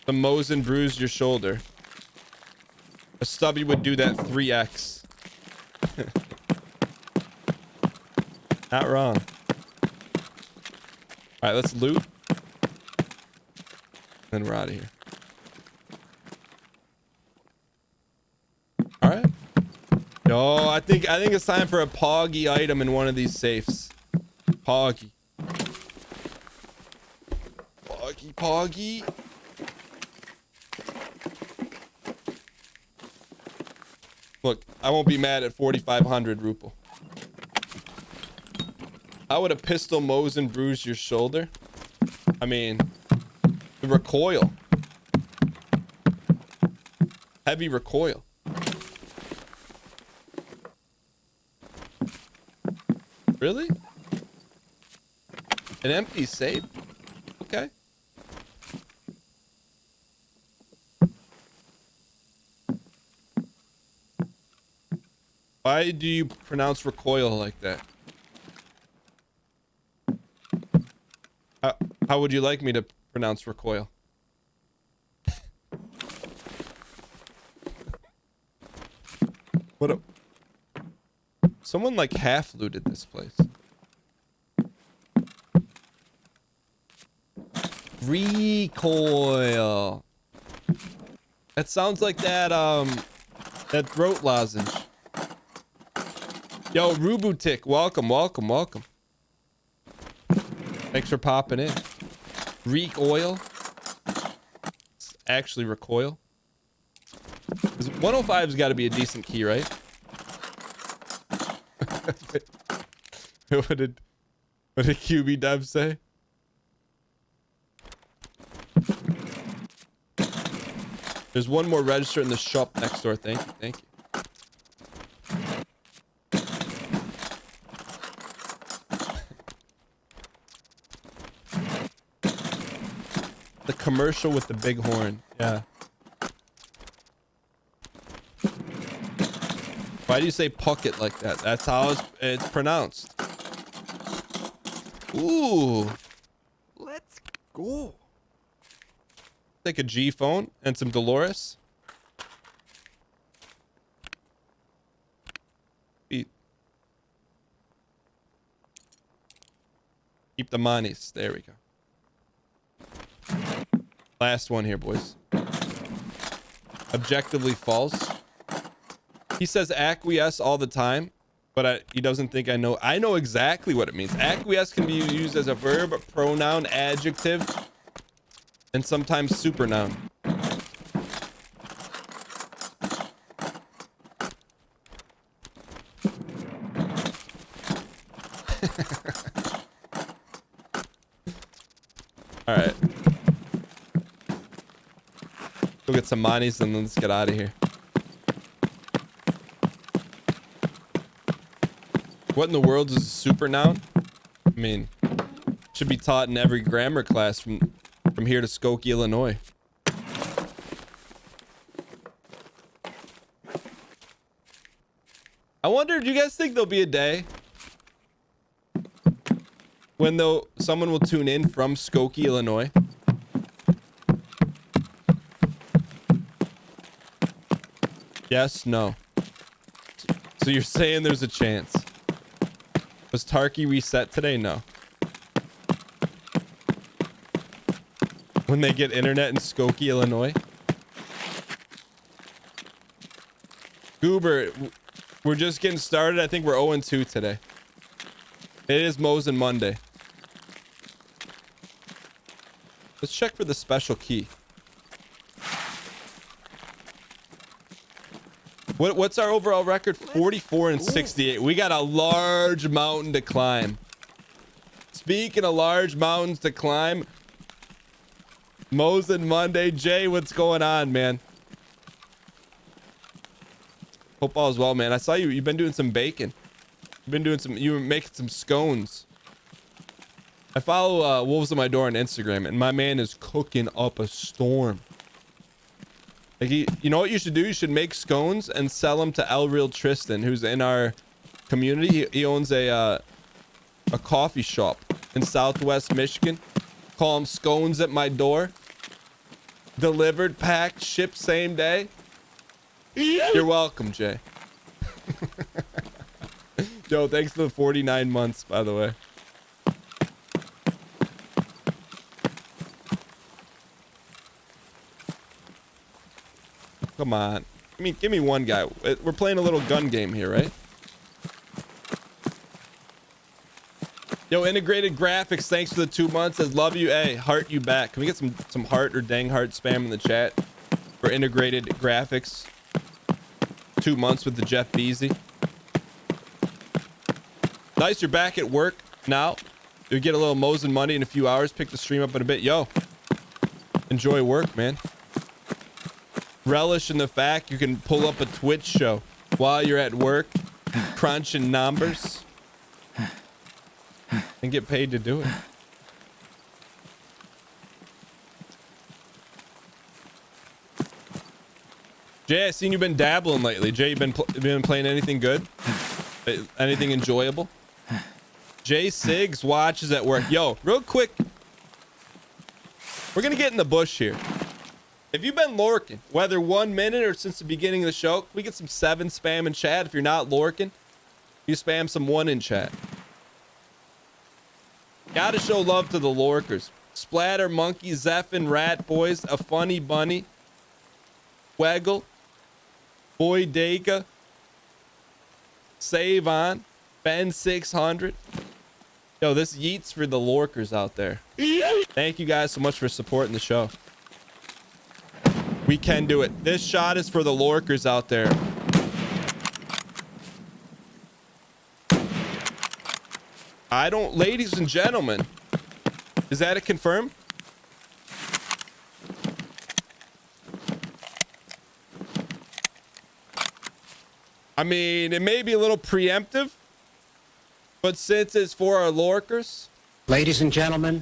the Mosin bruised your shoulder. A stubby would do that 3x. Not wrong. All right, let's loot. Then we're out of here. All right. Yo, I think it's time for a poggy item in one of these safes. Poggy. Poggy. Look, I won't be mad at 4,500 ruple. How would a pistol Mosin bruise your shoulder? I mean, the recoil. Heavy recoil. Really? An empty safe? Okay. Why do you pronounce recoil like that? How would you like me to pronounce recoil? Someone like half looted this place. Recoil. That sounds like that throat lozenge. Yo, Rubutik, welcome. Thanks for popping in. Recoil. It's actually recoil. 'Cause 105's got to be a decent key, right? What did QB Dev say? There's one more register in the shop next door. Thank you. The commercial with the big horn. Yeah. Why do you say pocket like that? That's how it's pronounced. Ooh. Let's go. Take a G phone and some Dolores. Keep the monies. There we go. Last one here, boys. Objectively false. He says acquiesce all the time, but he doesn't think I know. I know exactly what it means. Acquiesce can be used as a verb, a pronoun, adjective, and sometimes supernoun. All right. Go get some monies and then let's get out of here. What in the world is a supernoun? I mean, should be taught in every grammar class from here to Skokie, Illinois. I wonder, do you guys think there'll be a day when someone will tune in from Skokie, Illinois? Yes, no. So you're saying there's a chance. Was Tarky reset today? No. When they get internet in Skokie, Illinois? Goober, we're just getting started. I think we're 0-2 today. It is Mosin Monday. Let's check for the special key. What's our overall record? 44 and 68. We got a large mountain to climb. Speaking of large mountains to climb, Mosin Monday, Jay, what's going on, man? Hope all is well, man. I saw you've been doing some baking. You were making some scones. I follow Wolves at My Door on Instagram, and my man is cooking up a storm. Like you know what you should do? You should make scones and sell them to El Real Tristan, who's in our community. He owns a coffee shop in Southwest Michigan. Call him Scones at My Door. Delivered, packed, shipped same day. You're welcome, Jay. Yo, thanks for the 49 months, by the way. Come on. Give me one guy. We're playing a little gun game here, right? Yo, integrated graphics, thanks for the 2 months. Says love you. Hey, heart you back. Can we get some heart or dang heart spam in the chat for integrated graphics? 2 months with the Jeff Beasy. Nice, you're back at work now. You'll get a little Mosin Monday in a few hours. Pick the stream up in a bit. Yo, enjoy work, man. Relish in the fact you can pull up a Twitch show while you're at work, crunching numbers, and get paid to do it. Jay, I seen you've been dabbling lately. Jay, you been playing anything good? Anything enjoyable? Jay Siggs watches at work. Yo, real quick. We're gonna get in the bush here. If you've been lurking, whether 1 minute or since the beginning of the show, can we get some 7 spam in chat? If you're not lurking, you spam some 1 in chat. Gotta show love to the lurkers. Splatter Monkey, Zephin, Rat Boys, A Funny Bunny, Weggle, Boy Dega, Save On, Ben 600. Yo, this yeets for the lurkers out there. Thank you guys so much for supporting the show. We can do it. This shot is for the lurkers out there. Ladies and gentlemen, is that a confirm? I mean, it may be a little preemptive, but since it's for our lurkers. Ladies and gentlemen,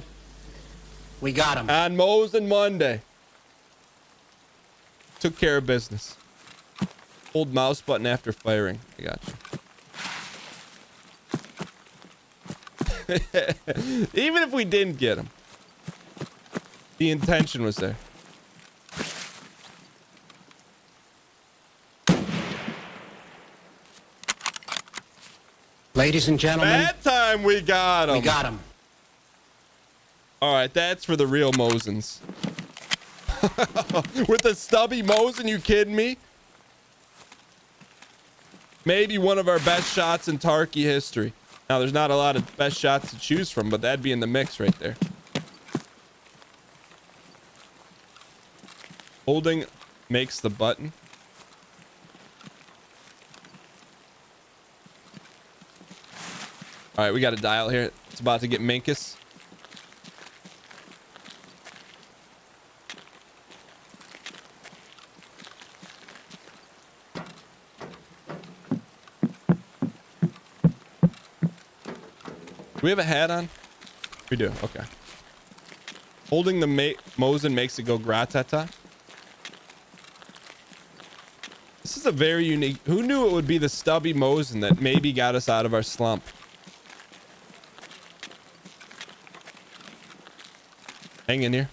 we got him. On Mosin Monday. Took care of business. Hold mouse button after firing. I got you. Even if we didn't get him, the intention was there. Ladies and gentlemen, That time we got him. we got him. All right, that's for the real Mosins. With the stubby Mosin, you kidding me? Maybe one of our best shots in Tarky history. Now, there's not a lot of best shots to choose from, but that'd be in the mix right there. Holding makes the button. All right, we got a dial here. It's about to get Minkus. Do we have a hat on? We do. Okay. Holding the Mosin makes it go gratata. This is a very unique. Who knew it would be the stubby Mosin that maybe got us out of our slump? Hang in here.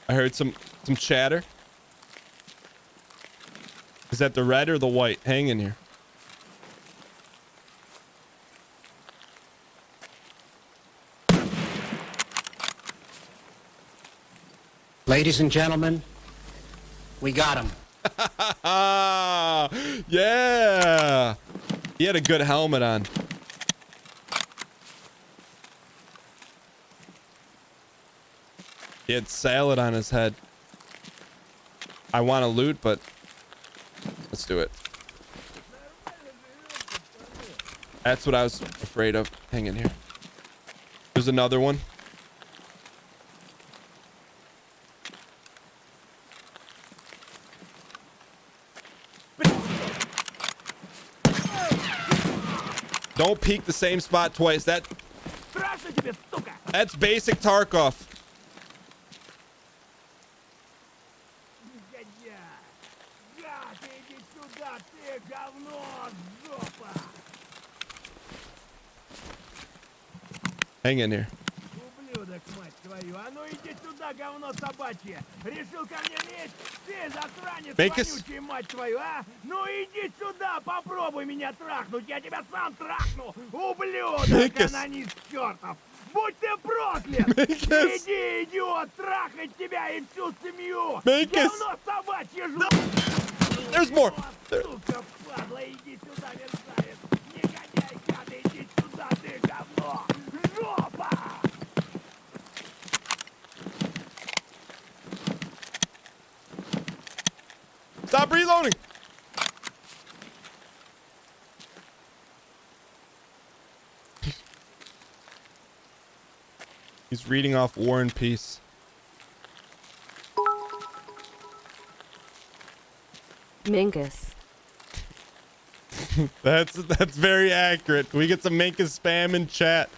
I heard some chatter. Is that the red or the white? Hang in here. Ladies and gentlemen, we got him. Yeah. He had a good helmet on. He had salad on his head. I want to loot, but let's do it. That's what I was afraid of. Hang in here. There's another one. Don't peek the same spot twice. That's basic Tarkov. Hang in here. Ублюдок, мать твою. А ну иди сюда, говно собачье. Решил ко мне лезть? Ты засранец вонючий, мать твою, а? Ну иди сюда, попробуй меня трахнуть. Я тебя сам трахну. Ублюдок, анонист чертов. Будь ты проклят! Иди, идиот, трахать тебя и всю семью! Говно собачье, There's more! Сука, падла, иди сюда, мерзавец! Негодяй, гад, иди сюда, ты говно! Жопа! Stop reloading! He's reading off War and Peace. Mingus. That's very accurate. Can we get some Minkus spam in chat?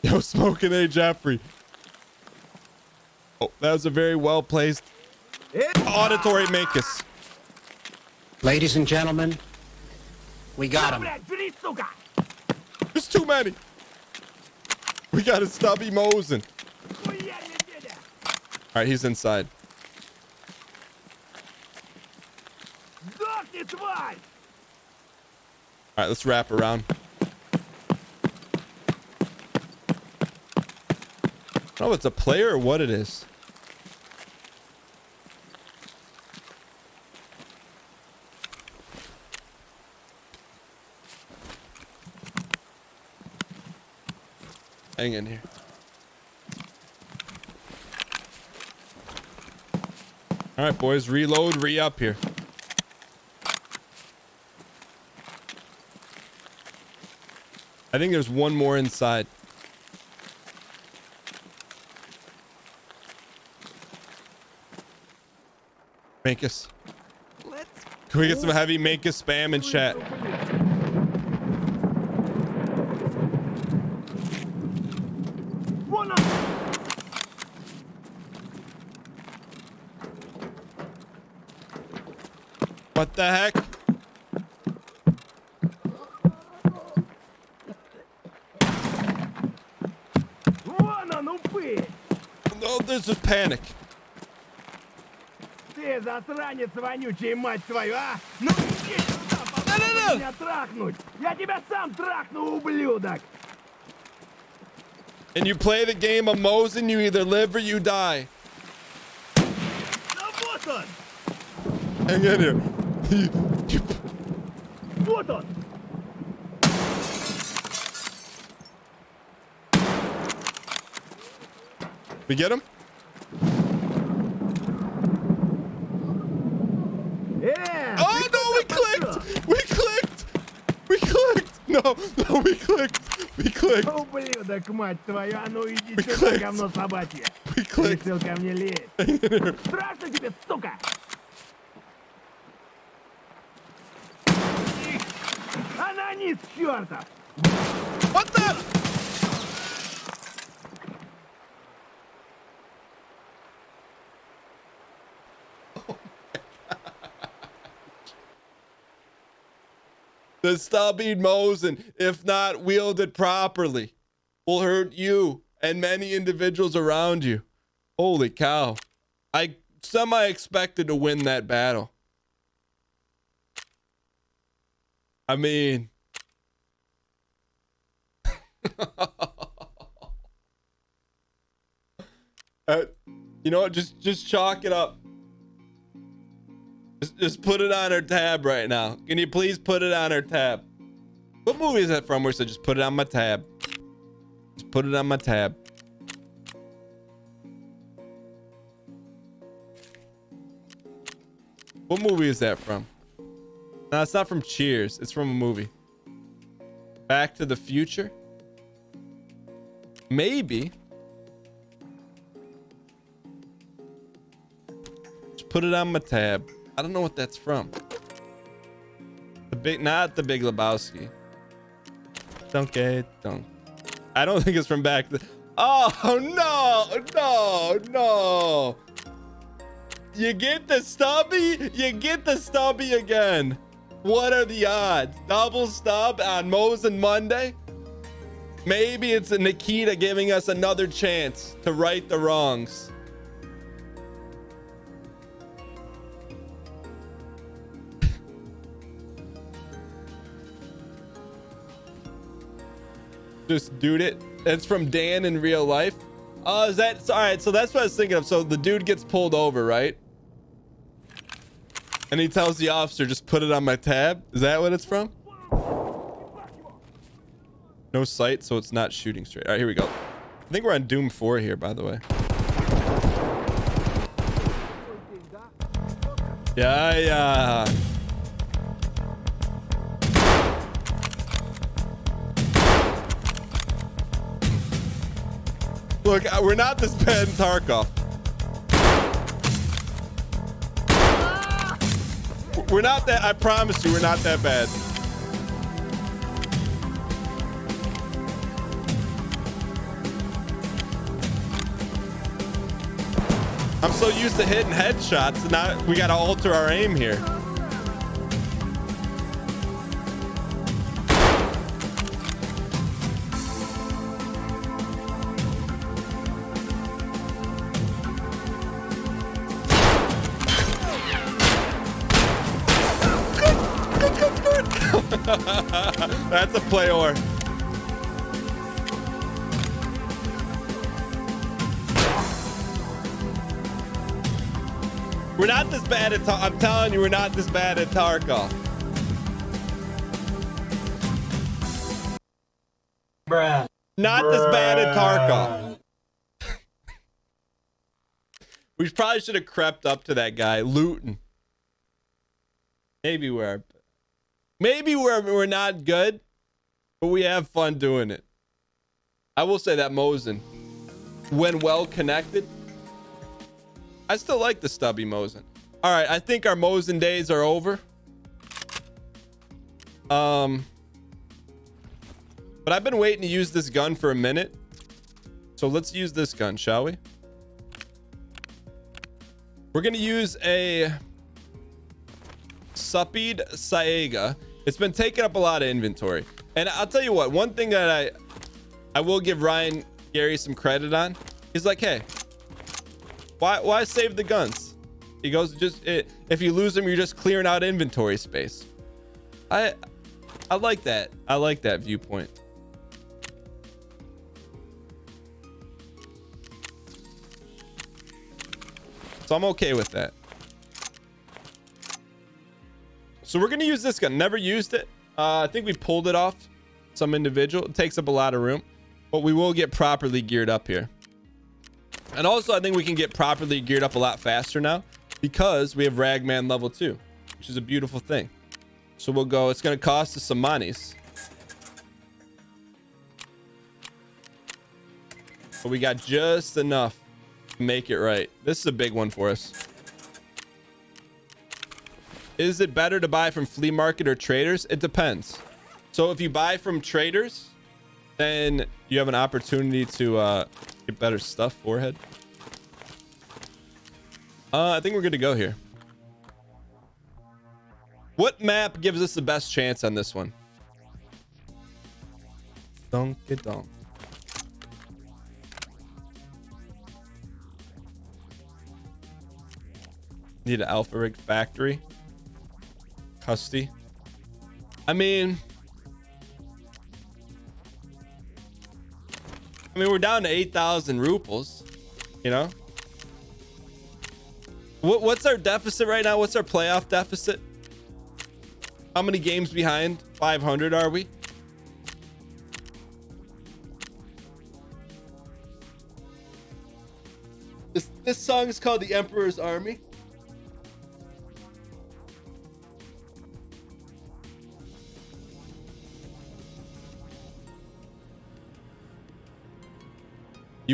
Yo, Smoking A. Jeffrey. Oh, that was a very well placed auditory Minkus. Ladies and gentlemen, we got him. There's too many. We got a stubby Mosin. All right, he's inside. All right, let's wrap around. I don't know if it's a player or what it is. Hang in here. All right, boys, reload, re-up here. I think there's one more inside. Mankus. Can we get some heavy Mankus spam in chat? What the heck? No, there's just panic. Ты засранец вонючий, мать твою, а? Ну иди сюда, попробуй меня трахнуть. Я тебя сам трахну, ублюдок. And you play the game of Mosin, you either live or you die. Да вот он! Hang in here. Вот он! We get him? Oh no, we clicked! We clicked! We clicked! No, we clicked! We clicked! Ублюдок, мать твою, а ну иди сюда, говно собачье! We clicked! Решил ко мне лезть! Страшно тебе, сука! Анонист чертов! What the? The stubby Mosin, if not wielded properly, will hurt you and many individuals around you. Holy cow. I semi-expected to win that battle. I mean... you know what? Just chalk it up. Just put it on our tab right now. Can you please put it on our tab? What movie is that from where it said just put it on my tab? Just put it on my tab. What movie is that from? No, it's not from Cheers. It's from a movie. Back to the Future? Maybe. Just put it on my tab. I don't know what that's from. Not the Big Lebowski. Don't I don't think it's from back. Oh no. You get the stubby? You get the stubby again. What are the odds? Double stub on Mosin Monday? Maybe it's Nikita giving us another chance to right the wrongs. Just dude it. It's from Dan in real life. Oh, is that all right? So that's what I was thinking of. So the dude gets pulled over, right? And he tells the officer, just put it on my tab. Is that what it's from? No sight, so it's not shooting straight. All right, here we go. I think we're on Doom 4 here, by the way. Yeah. Look, we're not this bad in Tarkov. We're not that, I promise you, we're not that bad. I'm so used to hitting headshots, and now we gotta alter our aim here. That's a play or. We're not this bad at I'm telling you, we're not this bad at Tarkov. Bruh. Not this bad at Tarkov. We probably should have crept up to that guy looting. Maybe we're not good, but we have fun doing it. I will say that Mosin, when well connected, I still like the stubby Mosin. All right, I think our Mosin days are over. But I've been waiting to use this gun for a minute. So let's use this gun, shall we? We're going to use a Suppied Saega. It's been taking up a lot of inventory. And I'll tell you what, one thing that I will give Ryan Gary some credit on. He's like, hey, why save the guns? He goes, if you lose them, you're just clearing out inventory space. I like that. I like that viewpoint. So I'm okay with that. So we're going to use this gun. Never used it. I think we pulled it off some individual. It takes up a lot of room, but we will get properly geared up here. And also, I think we can get properly geared up a lot faster now because we have Ragman level 2, which is a beautiful thing. So we'll go. It's going to cost us some monies. But we got just enough to make it right. This is a big one for us. Is it better to buy from flea market or traders? It depends. So if you buy from traders, then you have an opportunity to get better stuff. Forehead. I think we're good to go here. What map gives us the best chance on this one? Donkey donk. Need an Alpha Rig factory. Custy. I mean, we're down to 8,000 ruples, you know? What's our deficit right now? What's our playoff deficit? How many games behind 500 are we? This song is called The Emperor's Army.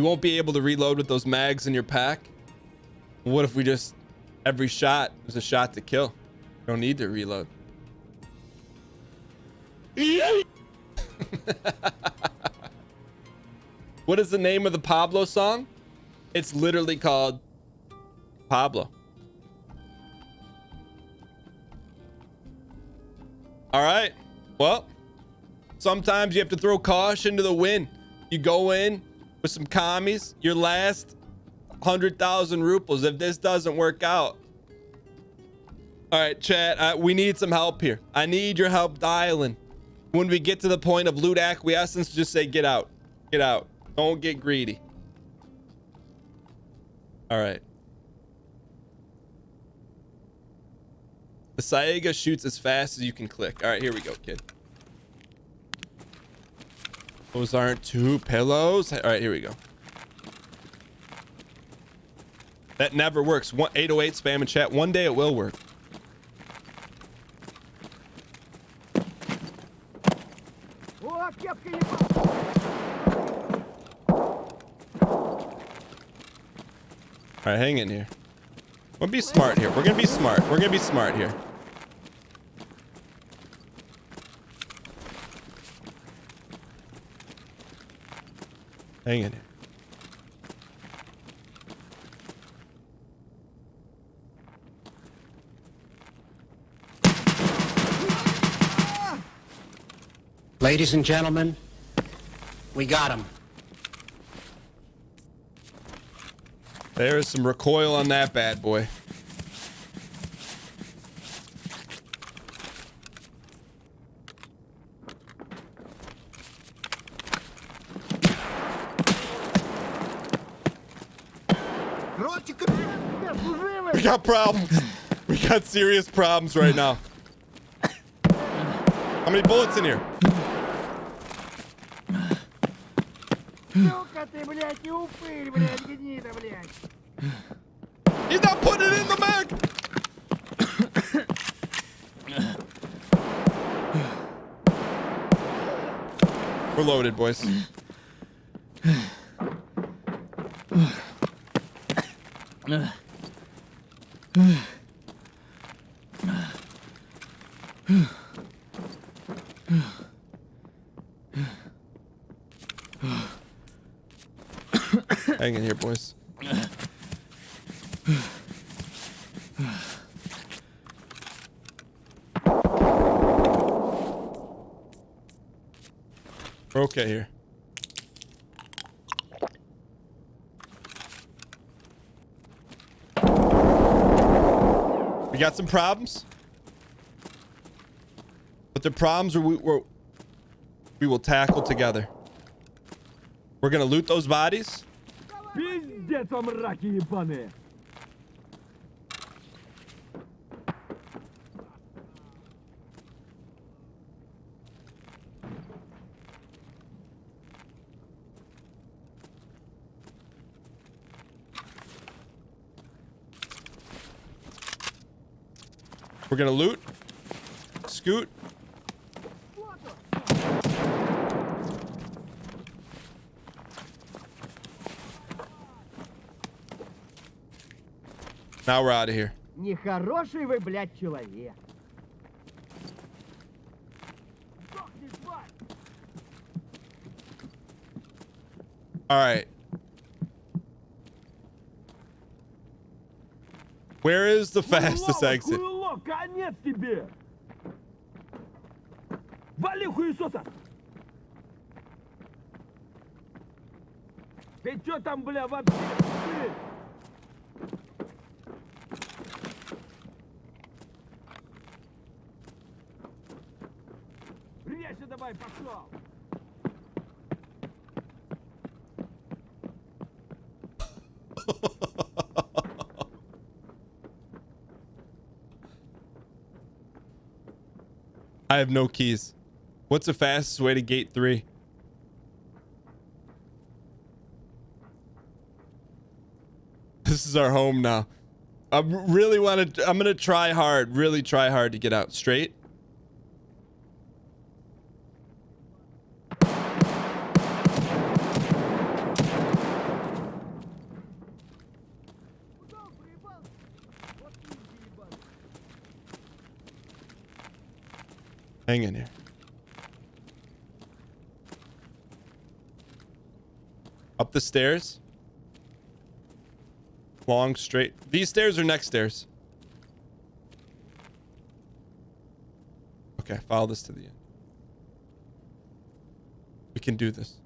won't be able to reload with those mags in your pack. What if we just, every shot is a shot to kill? Don't need to reload. What is the name of the Pablo song? It's literally called Pablo. All right. Well, sometimes you have to throw caution to the wind. You go in with some commies, your last 100,000 rupees. If this doesn't work out. All right, chat, we need some help here. I need your help dialing. When we get to the point of loot acquiescence, just say, get out. Get out. Don't get greedy. All right. The Saega shoots as fast as you can click. All right, here we go, kid. Those aren't two pillows. All right, here we go. That never works. 808 spam in chat. One day it will work. All right, hang in here. We'll be smart here. We're gonna be smart. We're gonna be smart here. Hang in here. Ladies and gentlemen, we got him. There is some recoil on that bad boy. We got problems. We got serious problems right now. How many bullets in here? He's not putting it in the mag. We're loaded, boys. Hang in here, boys. We're okay here. We got some problems, but the problems we will tackle together. We're gonna loot those bodies. Пиздец вам, раки ебаные! We're gonna loot, scoot. Now we're out of here. Нехороший вы, блядь, человек. All right. Where is the fastest exit? Хуйло, конец тебе! Вали хуесоса! Ты чё там, бля, вообще? Резче давай, пошел! I have no keys. What's the fastest way to gate 3? This is our home now. I'm gonna try hard, really try hard to get out straight. Hang in here. Up the stairs. Long, straight. These stairs or next stairs? Okay, follow this to the end. We can do this.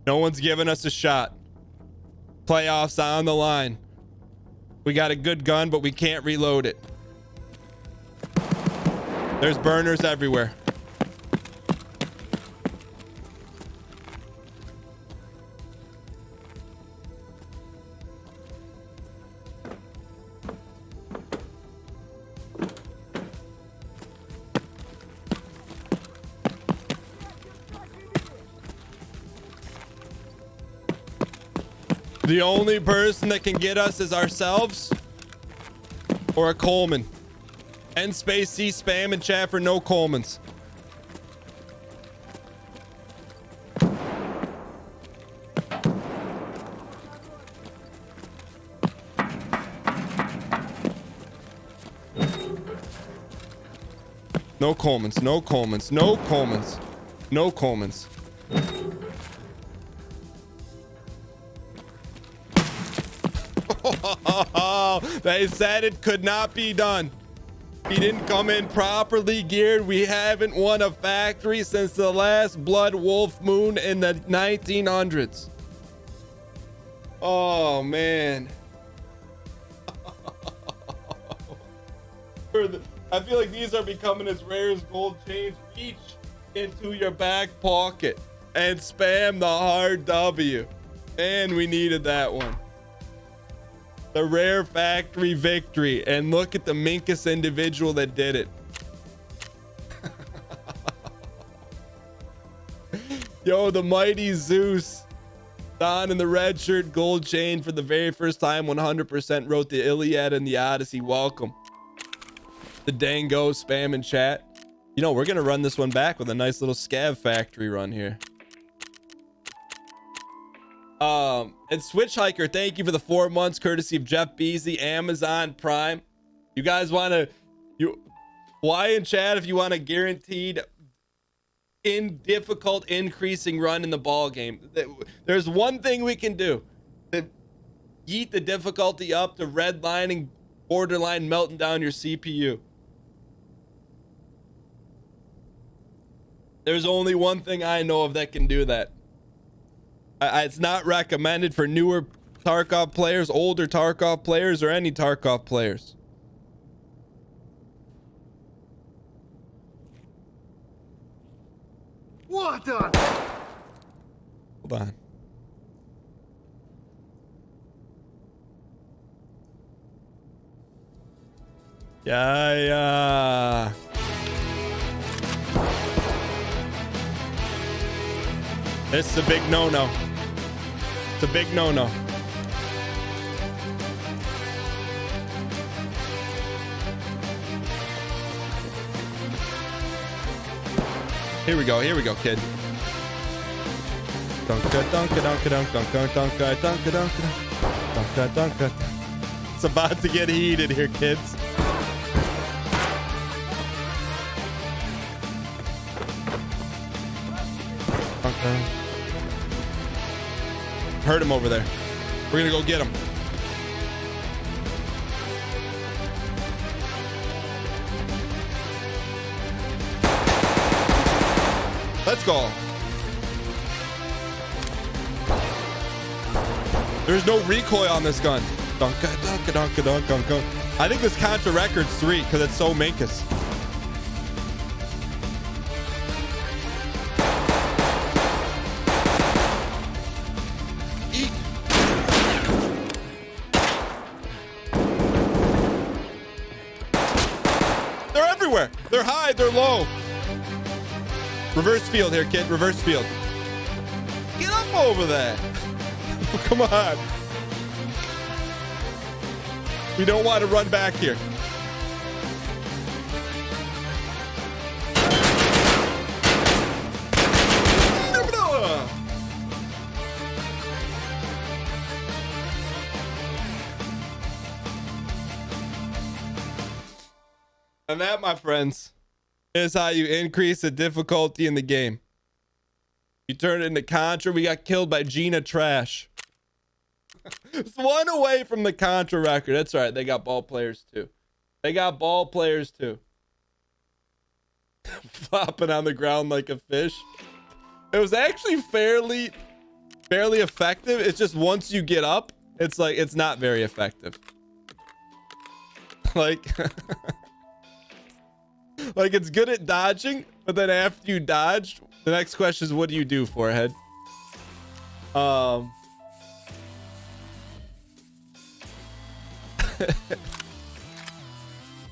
No one's giving us a shot. Playoffs on the line. We got a good gun, but we can't reload it. There's burners everywhere. The only person that can get us is ourselves or a Coleman. End space C spam and chat for no Colemans. No Colemans, no Colemans, no Colemans, no Colemans. They said it could not be done. He didn't come in properly geared. We haven't won a factory since the last Blood Wolf Moon in the 1900s. Oh, man. I feel like these are becoming as rare as gold chains. Reach into your back pocket and spam the hard W. And we needed that one. The rare factory victory. And look at the Minkus individual that did it. Yo, the mighty Zeus. Don in the red shirt, gold chain for the very first time. 100% wrote the Iliad and the Odyssey. Welcome. The Dango spam in chat. You know, we're going to run this one back with a nice little scav factory run here. And Switch Hiker, thank you for the 4 months courtesy of Jeff Beasley, Amazon Prime. You guys want to, why in chat if you want a guaranteed difficult increasing run in the ball game. There's one thing we can do to yeet the difficulty up to redlining, borderline melting down your CPU. There's only one thing I know of that can do that. It's not recommended for newer Tarkov players, older Tarkov players, or any Tarkov players. What on? Hold on. Yeah. This is a big no-no. It's a big no-no. Here we go, kid. It's about to get heated here, kids. Hurt him over there. We're gonna go get him. Let's go. There's no recoil on this gun. I think this Contra Records 3 because it's so Minkus. They're everywhere. They're high, they're low. Reverse field here, kid. Reverse field. Get up over there. Oh, come on. We don't want to run back here. And that, my friends, is how you increase the difficulty in the game. You turn it into Contra. We got killed by Gina Trash. It's one away from the Contra record. That's right. They got ball players too. They got ball players too. Flopping on the ground like a fish. It was actually fairly effective. It's just once you get up, it's like it's not very effective. Like like it's good at dodging, but then after you dodge, the next question is what do you do, forehead? I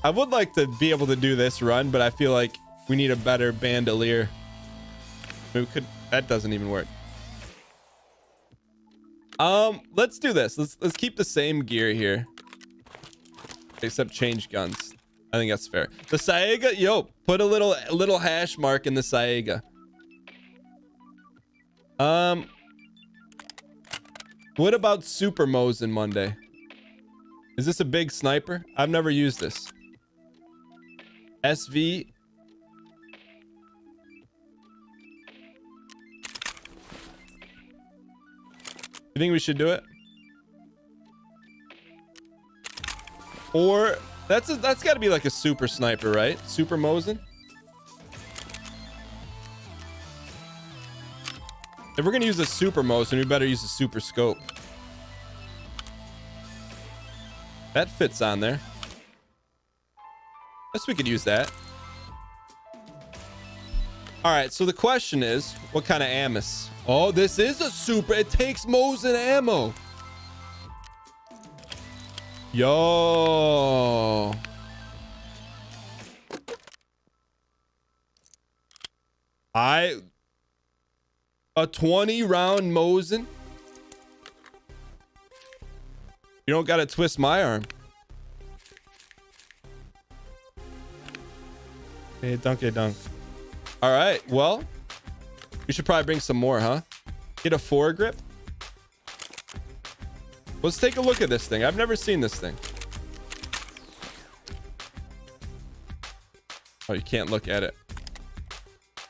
would like to be able to do this run, but I feel like we need a better bandolier. We could, that doesn't even work. Let's do this. Let's keep the same gear here. Except change guns. I think that's fair. The Saega, yo, put a little hash mark in the Saega. What about Super Mosin Monday? Is this a big sniper? I've never used this. SV. You think we should do it? Or that's got to be like a super sniper, right? Super Mosin. If we're gonna use a super Mosin, we better use a super scope. That fits on there. Guess we could use that. All right, so the question is, what kind of Amis? Oh, this is a super. It takes Mosin ammo. Yo. A 20 round Mosin. You don't gotta twist my arm. Hey, donkey dunk. All right, well, we should probably bring some more, huh? Get a foregrip. Let's take a look at this thing. I've never seen this thing. Oh, you can't look at it.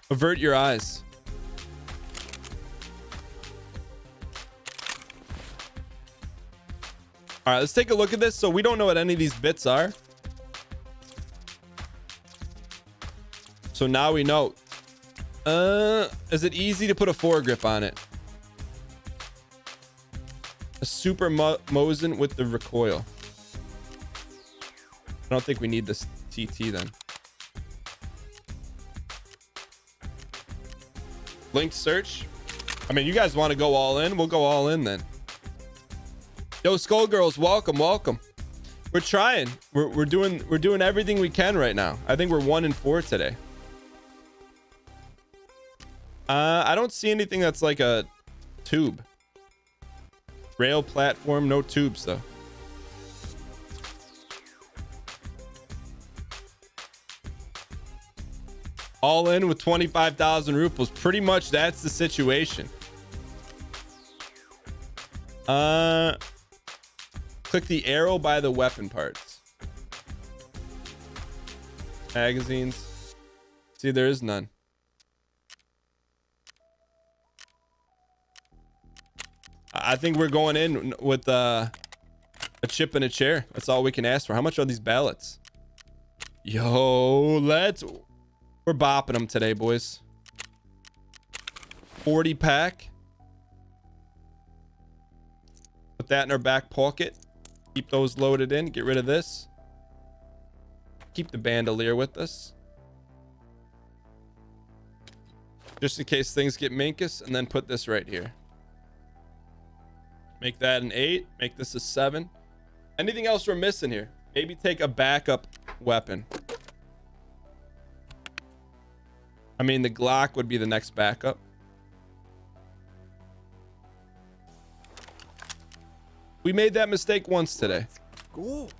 Avert your eyes. All right, let's take a look at this. So we don't know what any of these bits are. So now we know. Is it easy to put a foregrip on it? A super Mosin with the recoil. I don't think we need this TT then. Link search. I mean, you guys want to go all in? We'll go all in then. Yo, Skullgirls, welcome. We're trying. We're doing everything we can right now. I think we're 1-4 today. I don't see anything that's like a tube. Rail platform, no tubes though. All in with 25,000 rupees. Pretty much that's the situation. Click the arrow by the weapon parts. Magazines. See, there is none. I think we're going in with a chip and a chair. That's all we can ask for. How much are these ballots? Yo, we're bopping them today, boys. 40 pack. Put that in our back pocket. Keep those loaded in. Get rid of this. Keep the bandolier with us. Just in case things get minkus. And then put this right here. Make that an 8. Make this a 7. Anything else we're missing here? Maybe take a backup weapon. I mean, the Glock would be the next backup. We made that mistake once today. Cool.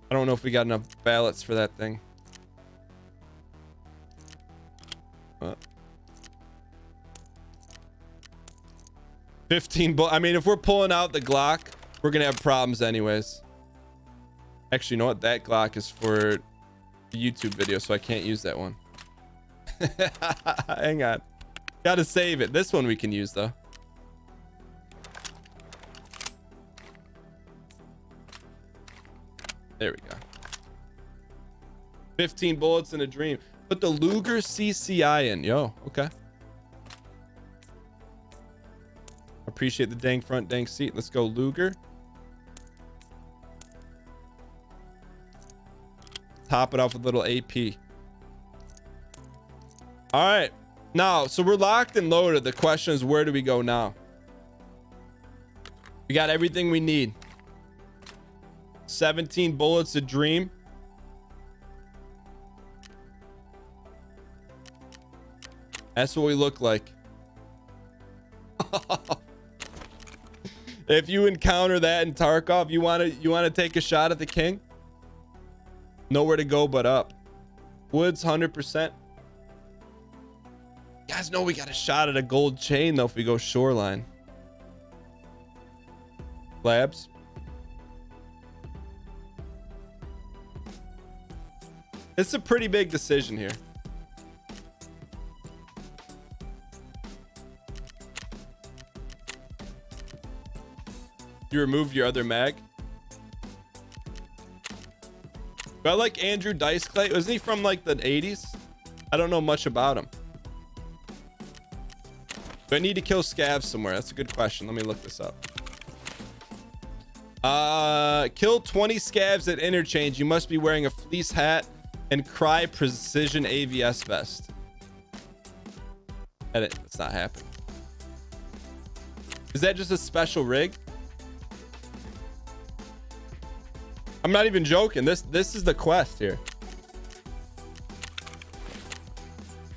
I don't know if we got enough ballots for that thing. 15 bullets. I mean, if we're pulling out the Glock, we're gonna have problems anyways. Actually, you know what? That Glock is for the YouTube video, so I can't use that one. Hang on. Gotta save it. This one we can use though. There we go. 15 bullets in a dream. Put the Luger CCI in. Yo, okay. Appreciate the dang front, dang seat. Let's go Luger. Top it off with a little AP. All right. Now, so we're locked and loaded. The question is, where do we go now? We got everything we need. 17 bullets a dream. That's what we look like. If you encounter that in Tarkov, you want to take a shot at the king? Nowhere to go but up. Woods 100%. You guys know we got a shot at a gold chain though if we go Shoreline. Labs. It's a pretty big decision here. You removed your other mag? Do I like Andrew Dice Clay? Wasn't he from like the 80s? I don't know much about him. Do I need to kill scavs somewhere? That's a good question. Let me look this up. Kill 20 scavs at interchange. You must be wearing a fleece hat and Cry Precision AVS vest. Edit. It's not happening. Is that just a special rig? I'm not even joking. This is the quest here.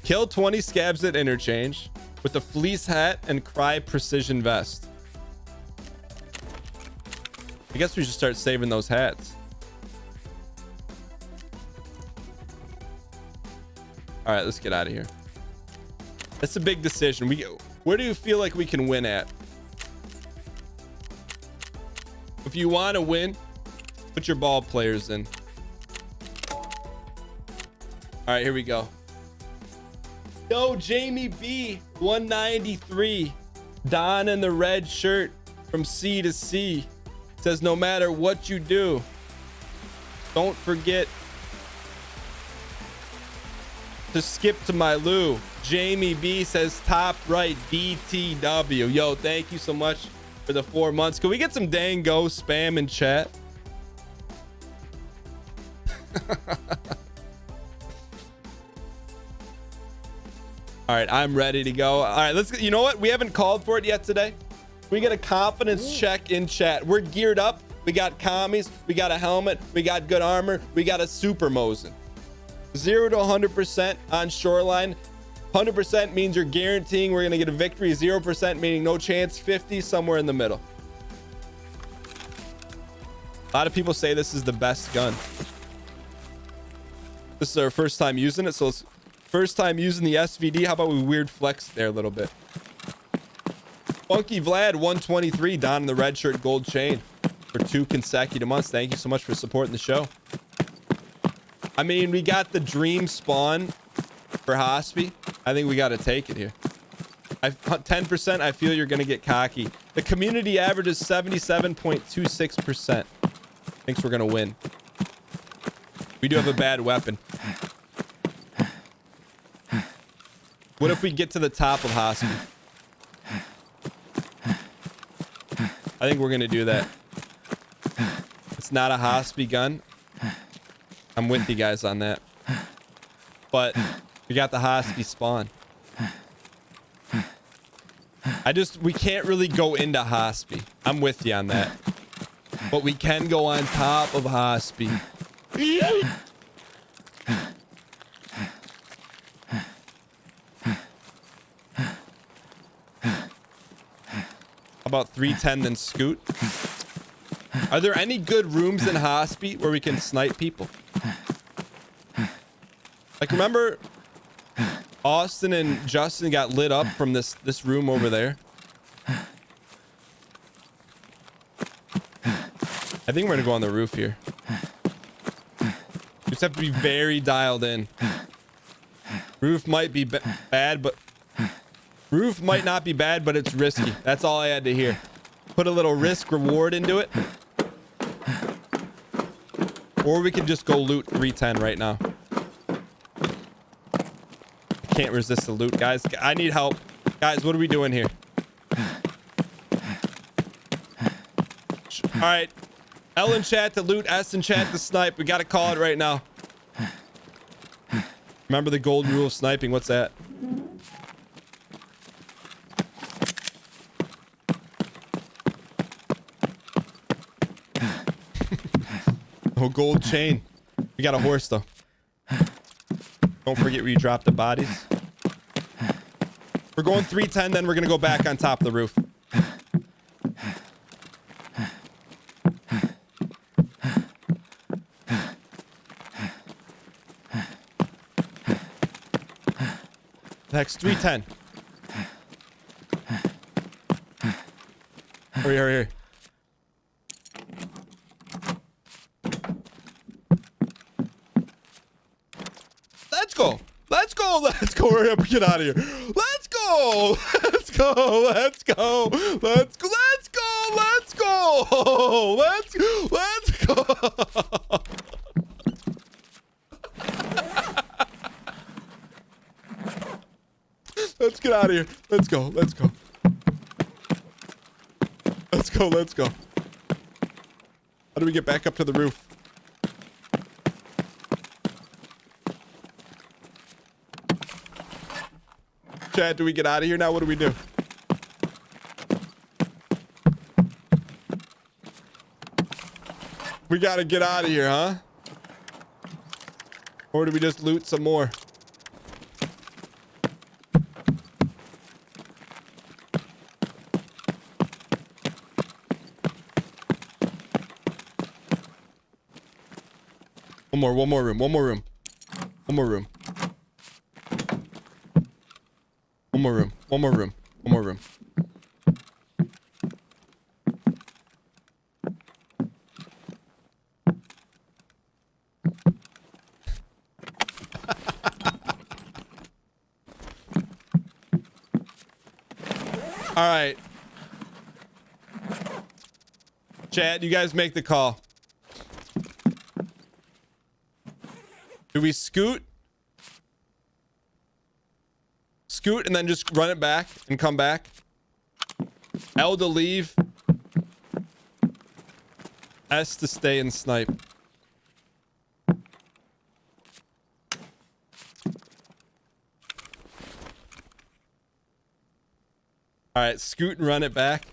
Kill 20 scavs at interchange with a fleece hat and Cry Precision vest. I guess we should start saving those hats. All right, let's get out of here. That's a big decision. Where do you feel like we can win at? If you want to win, put your ball players in. All right, here we go. Yo, Jamie B, 193. Don in the red shirt from C to C says, no matter what you do, don't forget to skip to my Lou. Jamie B says, top right DTW. Yo, thank you so much for the 4 months. Can we get some dang go spam in chat? All right, I'm ready to go. All right, let's, you know what? We haven't called for it yet today. We get a confidence check in chat. We're geared up. We got commies. We got a helmet. We got good armor. We got a super Mosin. 0 to 100% on Shoreline. 100% means you're guaranteeing we're going to get a victory. 0% meaning no chance. 50 somewhere in the middle. A lot of people say this is the best gun. This is our first time using it, so it's first time using the SVD. How about we weird flex there a little bit? Funky Vlad 123 Don in the red shirt gold chain for 2 consecutive months. Thank you so much for supporting the show. I mean, we got the dream spawn for Hospi. I think we got to take it here. 10%. I feel you're gonna get cocky. The community average is 77.26%. Thinks we're gonna win. We do have a bad weapon. What if we get to the top of Hospi? I think we're gonna do that. It's not a Hospi gun. I'm with you guys on that. But we got the Hospi spawn. We can't really go into Hospi. I'm with you on that. But we can go on top of Hospi. About 310 then scoot. Are there any good rooms in Hospi where we can snipe people? Like, remember Austin and Justin got lit up from this room over there? I think we're gonna go on the roof here. Just have to be very dialed in. Roof might be bad, but roof might not be bad, but it's risky. That's all I had to hear. Put a little risk reward into it. Or we can just go loot 310 right now. I can't resist the loot, guys. I need help. Guys, what are we doing here? All right. L in chat to loot, S in chat to snipe. We got to call it right now. Remember the golden rule of sniping. What's that? Oh, gold chain. We got a horse, though. Don't forget where you drop the bodies. We're going 310, then we're going to go back on top of the roof. Next 310. Hurry, hurry, hurry. Let's go. Let's go. Let's go. Hurry up and get out of here. Let's go. Let's go. Let's go. Let's go. Let's go. Let's go. Let's go. Let's get out of here. Let's go. Let's go. Let's go. Let's go. How do we get back up to the roof? Chad, do we get out of here now? What do we do? We gotta get out of here, huh? Or do we just loot some more? One more room. One more room. One more room. One more room. One more room. One more room. All right. Chat, you guys make the call. Do we scoot? Scoot and then just run it back and come back? L to leave. S to stay and snipe. All right, scoot and run it back.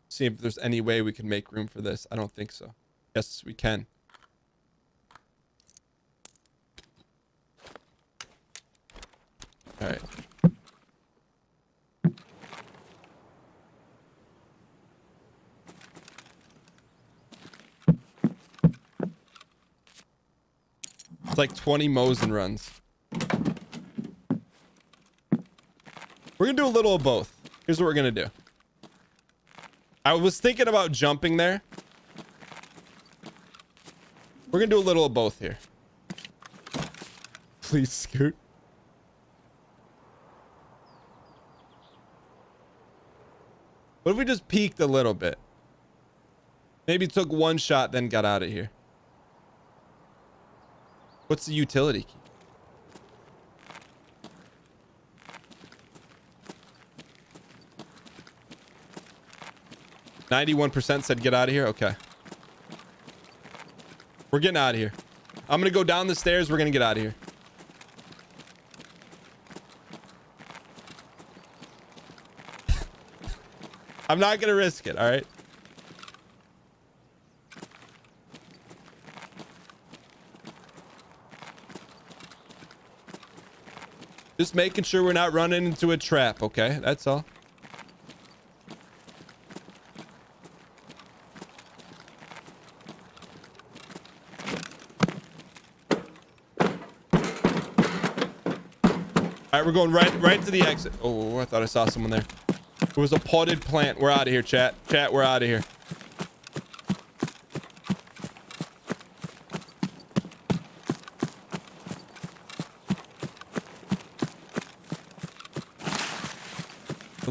See if there's any way we can make room for this. I don't think so. Yes, we can. All right. It's like 20 Mosin runs. We're gonna do a little of both. Here's what we're gonna do. I was thinking about jumping there. We're gonna do a little of both here. Please scoot. What if we just peeked a little bit? Maybe took one shot, then got out of here. What's the utility key? 91% said get out of here. Okay. We're getting out of here. I'm going to go down the stairs. We're going to get out of here. I'm not going to risk it. All right. Just making sure we're not running into a trap. Okay. That's all. All right, we're going right to the exit. Oh, I thought I saw someone there. It was a potted plant. We're out of here, chat. Chat, we're out of here.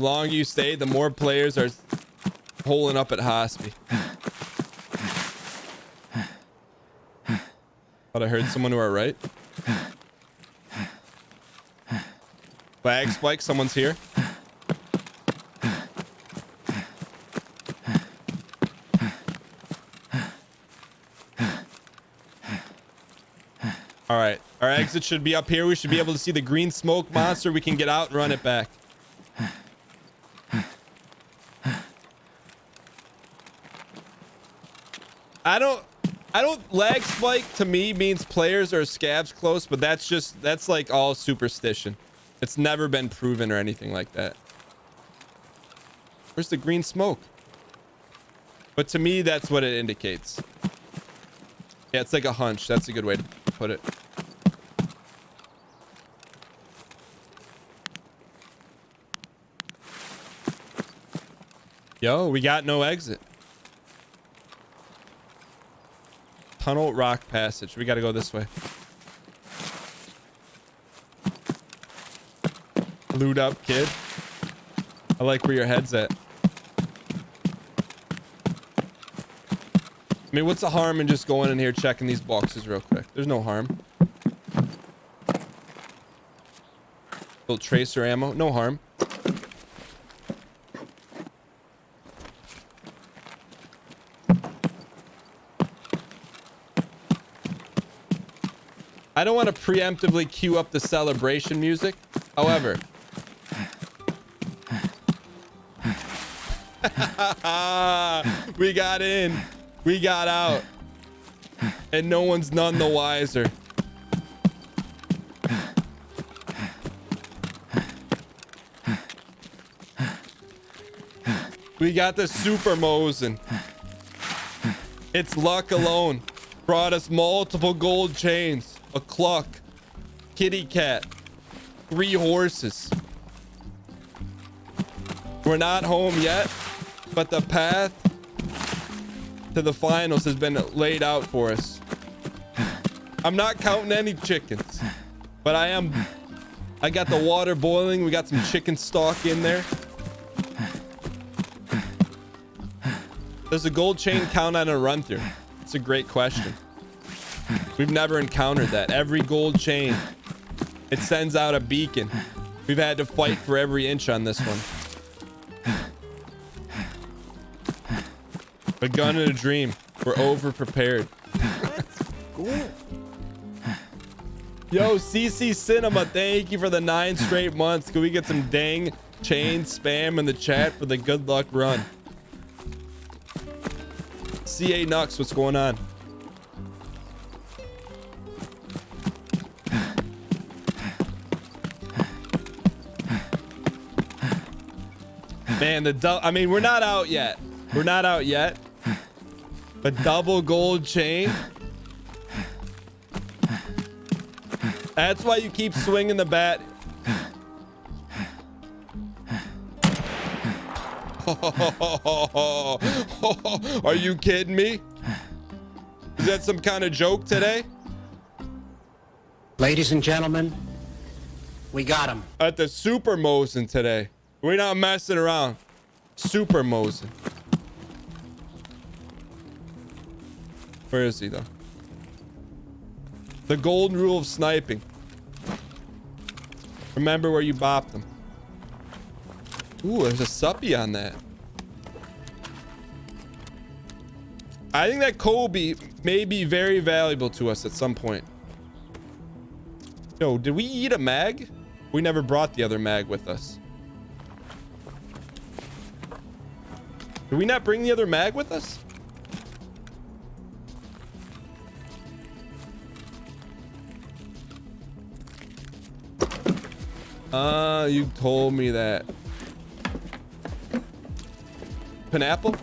The longer you stay, the more players are holing up at Hospi. Thought I heard someone to our right. Flag spike, someone's here. All right, our exit should be up here. We should be able to see the green smoke monster. We can get out and run it back. I don't lag spike to me means players or scabs close, but that's like all superstition. It's never been proven or anything like that. Where's the green smoke? But to me, that's what it indicates. Yeah, it's like a hunch. That's a good way to put it. Yo, we got no exit. Tunnel rock passage. We got to go this way. Loot up, kid. I like where your head's at. I mean, what's the harm in just going in here checking these boxes real quick? There's no harm. Little tracer ammo. No harm. I don't want to preemptively cue up the celebration music. However, we got in, we got out, and no one's none the wiser. We got the super Mosin. Its luck alone brought us multiple gold chains, a cluck, kitty cat, 3 horses. We're not home yet, but the path to the finals has been laid out for us. I'm not counting any chickens, but I got the water boiling. We got some chicken stock in there. Does a gold chain count on a run through? It's a great question. We've never encountered that. Every gold chain, it sends out a beacon. We've had to fight for every inch on this one. A gun and a dream. We're over prepared. Yo, CC Cinema, thank you for the 9 straight months. Can we get some dang chain spam in the chat for the good luck run? CA Nux, what's going on? Man, I mean, we're not out yet. We're not out yet. But double gold chain. That's why you keep swinging the bat. Are you kidding me? Is that some kind of joke today? Ladies and gentlemen, we got him. At the Super Mosin today. We're not messing around. Super Mosin. Where is he though? The golden rule of sniping. Remember where you bopped them. Ooh, there's a suppy on that. I think that Kobe may be very valuable to us at some point. Yo, did we eat a mag? We never brought the other mag with us. Did we not bring the other mag with us? You told me that. Pineapple?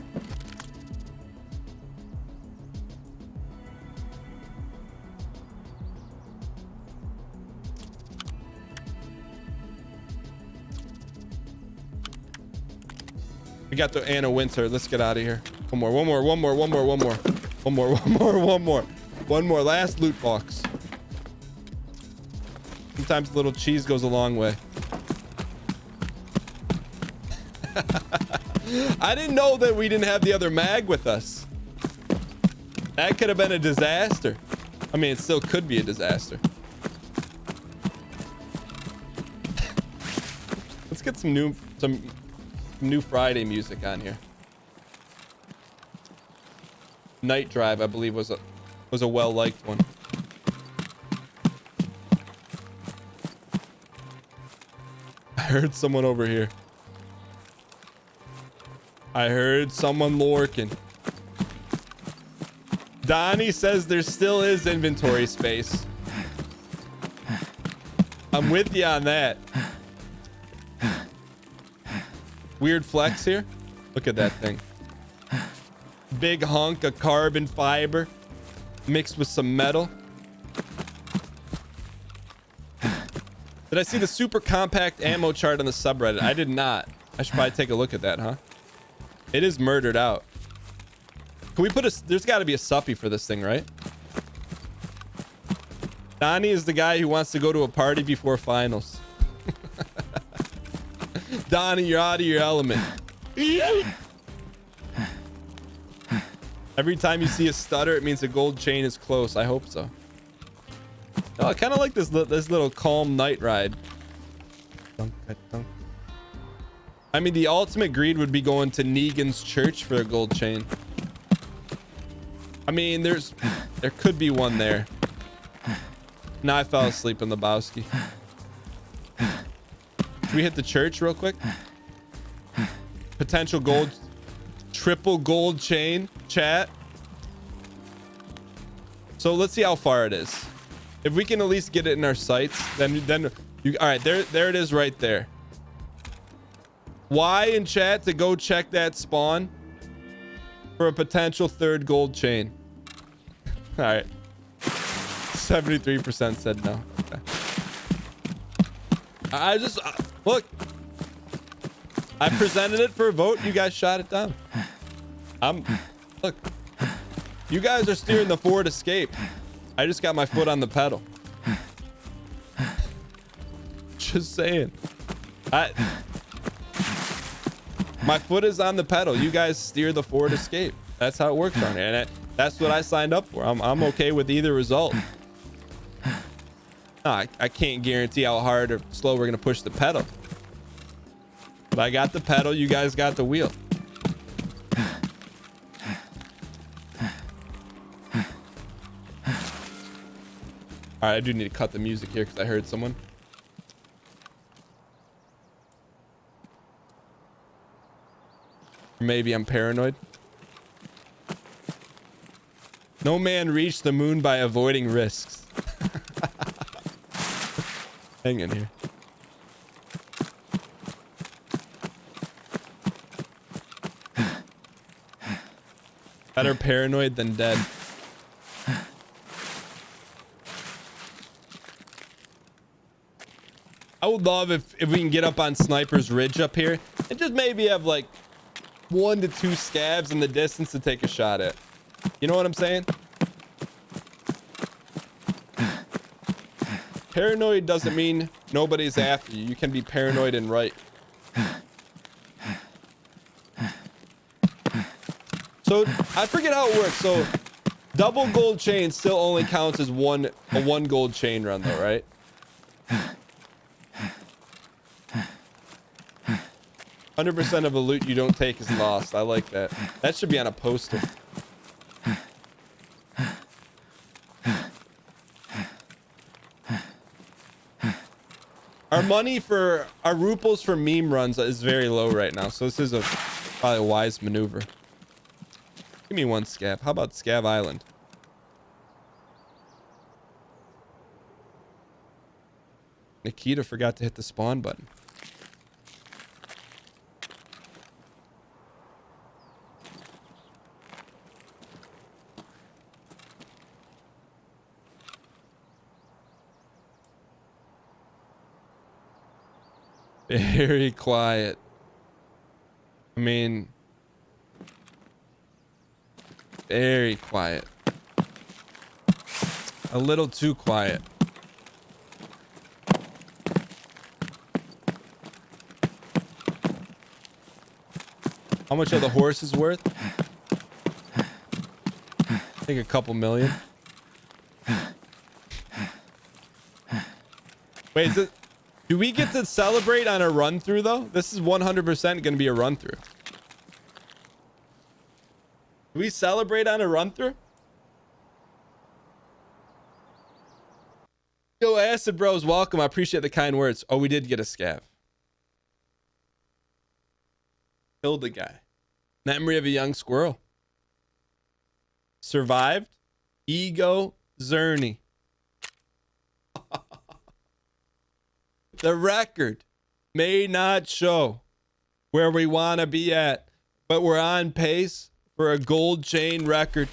We got the Anna Winter. Let's get out of here. One more. Last loot box. Sometimes a little cheese goes a long way. I didn't know that we didn't have the other mag with us. That could have been a disaster. I mean, it still could be a disaster. Let's get some new Friday music on here. Night Drive, I believe, was a well-liked one. I heard someone over here. I heard someone lurking. Donnie says there still is inventory space. I'm with you on that. Weird flex here. Look at that thing. Big hunk of carbon fiber mixed with some metal. Did I see the super compact ammo chart on the subreddit? I did not. I should probably take a look at that, huh? It is murdered out. Can we put there's got to be a suppy for this thing, right? Donnie is the guy who wants to go to a party before finals. Donnie, you're out of your element. Every time you see a stutter, it means the gold chain is close. I hope so. Oh, I kind of like this little calm night ride. I mean, the ultimate greed would be going to Negan's church for a gold chain. I mean, there could be one there. Nah, I fell asleep in Lebowski. Should we hit the church real quick? Potential gold, triple gold chain, chat. So let's see how far it is. If we can at least get it in our sights, then you, all right, there it is right there. Y in chat to go check that spawn for a potential third gold chain. All right. 73% said no. Okay. I just look. I presented it for a vote. You guys shot it down. Look. You guys are steering the Ford Escape. I just got my foot on the pedal. Just saying. My foot is on the pedal. You guys steer the Ford Escape. That's how it works on here. And that's what I signed up for. I'm okay with either result. No, I can't guarantee how hard or slow we're gonna push the pedal. But I got the pedal. You guys got the wheel. All right, I do need to cut the music here because I heard someone. Maybe I'm paranoid. No man reached the moon by avoiding risks. Hang in here. Better paranoid than dead. I would love if we can get up on Sniper's Ridge up here and just maybe have like 1 to 2 scabs in the distance to take a shot at. You know what I'm saying? Paranoid doesn't mean nobody's after you. You can be paranoid and right. So I forget how it works. So double gold chain still only counts as a one gold chain run though, right? 100% of the loot you don't take is lost. I like that. That should be on a poster. Our money for our ruples for meme runs is very low right now, so this is probably a wise maneuver. Give me one scav. How about Scav Island? Nikita forgot to hit the spawn button. Very quiet. I mean, very quiet. A little too quiet. How much are the horses worth? I think a couple million. Wait, is it? Do we get to celebrate on a run through though? This is 100% going to be a run through. Do we celebrate on a run through? Yo, Acid Bros, welcome. I appreciate the kind words. Oh, we did get a scav. Killed the guy. Memory of a young squirrel. Survived. Ego Zerny. The record may not show where we want to be at, but we're on pace for a gold chain record.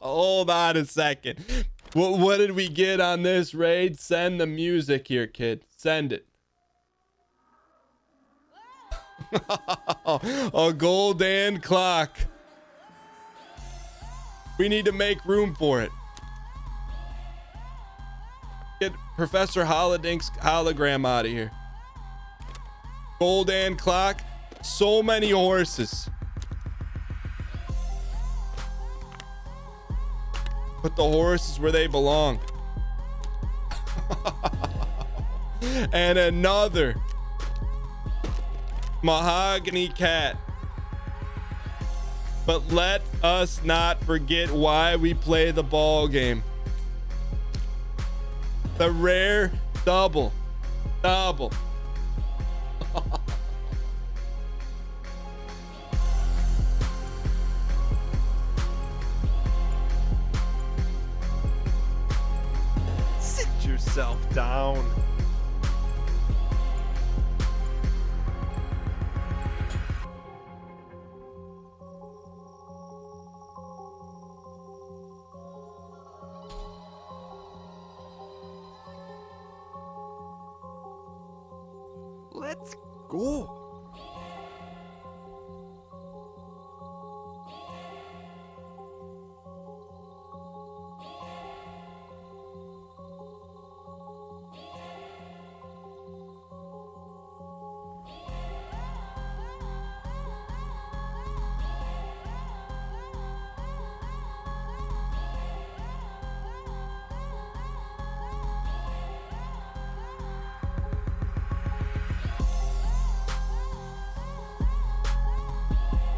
Hold on a second. What did we get on this raid? Send the music here, kid. Send it. A golden clock. We need to make room for it. Get Professor Holodink's hologram out of here. Golden clock. So many horses. Put the horses where they belong. And another mahogany cat. But let us not forget why we play the ball game. The rare double. Sit yourself down. Let's go.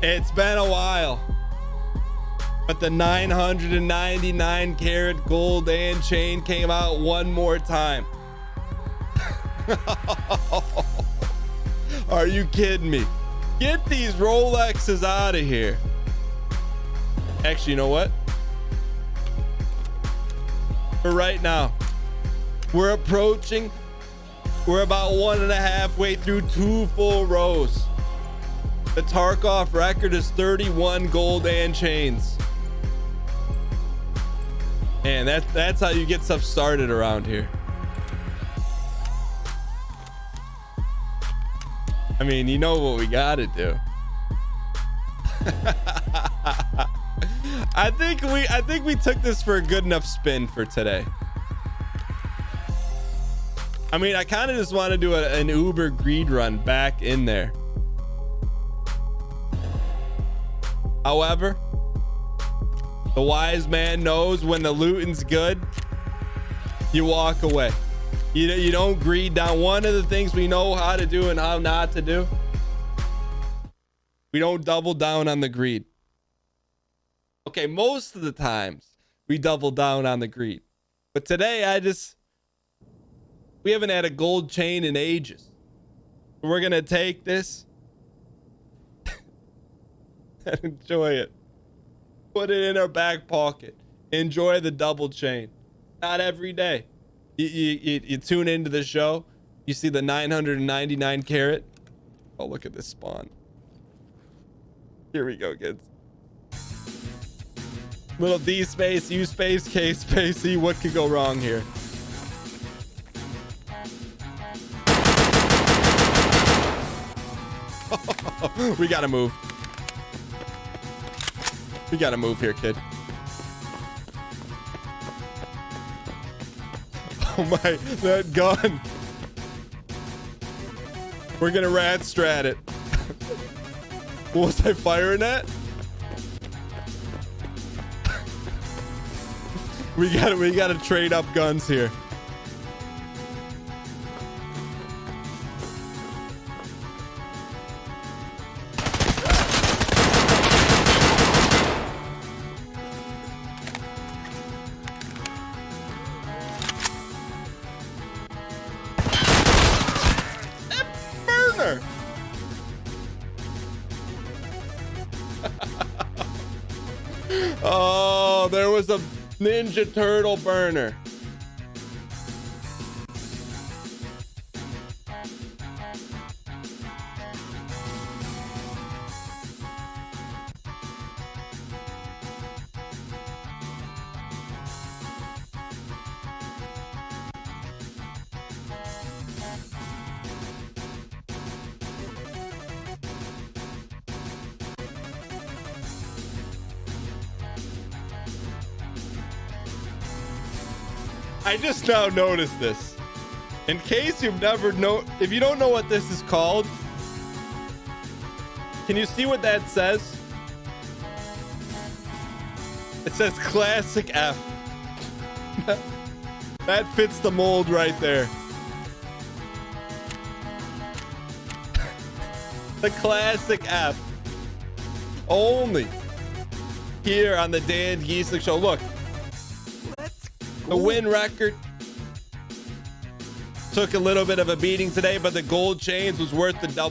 It's been a while, but the 999 karat gold and chain came out one more time. Are you kidding me? Get these Rolexes out of here. Actually, you know what? For right now, we're about 1.5 way through 2 full rows. The Tarkov record is 31 gold and chains. Man, that's how you get stuff started around here. I mean, you know what we gotta do. I think we took this for a good enough spin for today. I mean, I kind of just want to do an Uber greed run back in there. However, the wise man knows when the looting's good, you walk away. You don't greed down. One of the things we know how to do and how not to do, we don't double down on the greed. Okay, most of the times we double down on the greed. But today we haven't had a gold chain in ages. We're going to take this and enjoy it. Put it in our back pocket. Enjoy the double chain. Not every day. You tune into the show. You see the 999 carat. Oh, look at this spawn. Here we go, kids. Little D space, U space, K space. E. What could go wrong here? We gotta move. We gotta move here, kid. Oh my, that gun. We're gonna rat strat it. What was I firing at? we gotta trade up guns here. Burner. Oh, there was a Ninja Turtle burner. I just now noticed this. In case you've never if you don't know what this is called, can you see what that says? It says Classic F. That fits the mold right there. The Classic F. Only here on the Dan Gieslich Show. Look. The win record took a little bit of a beating today, but the gold chains was worth the double.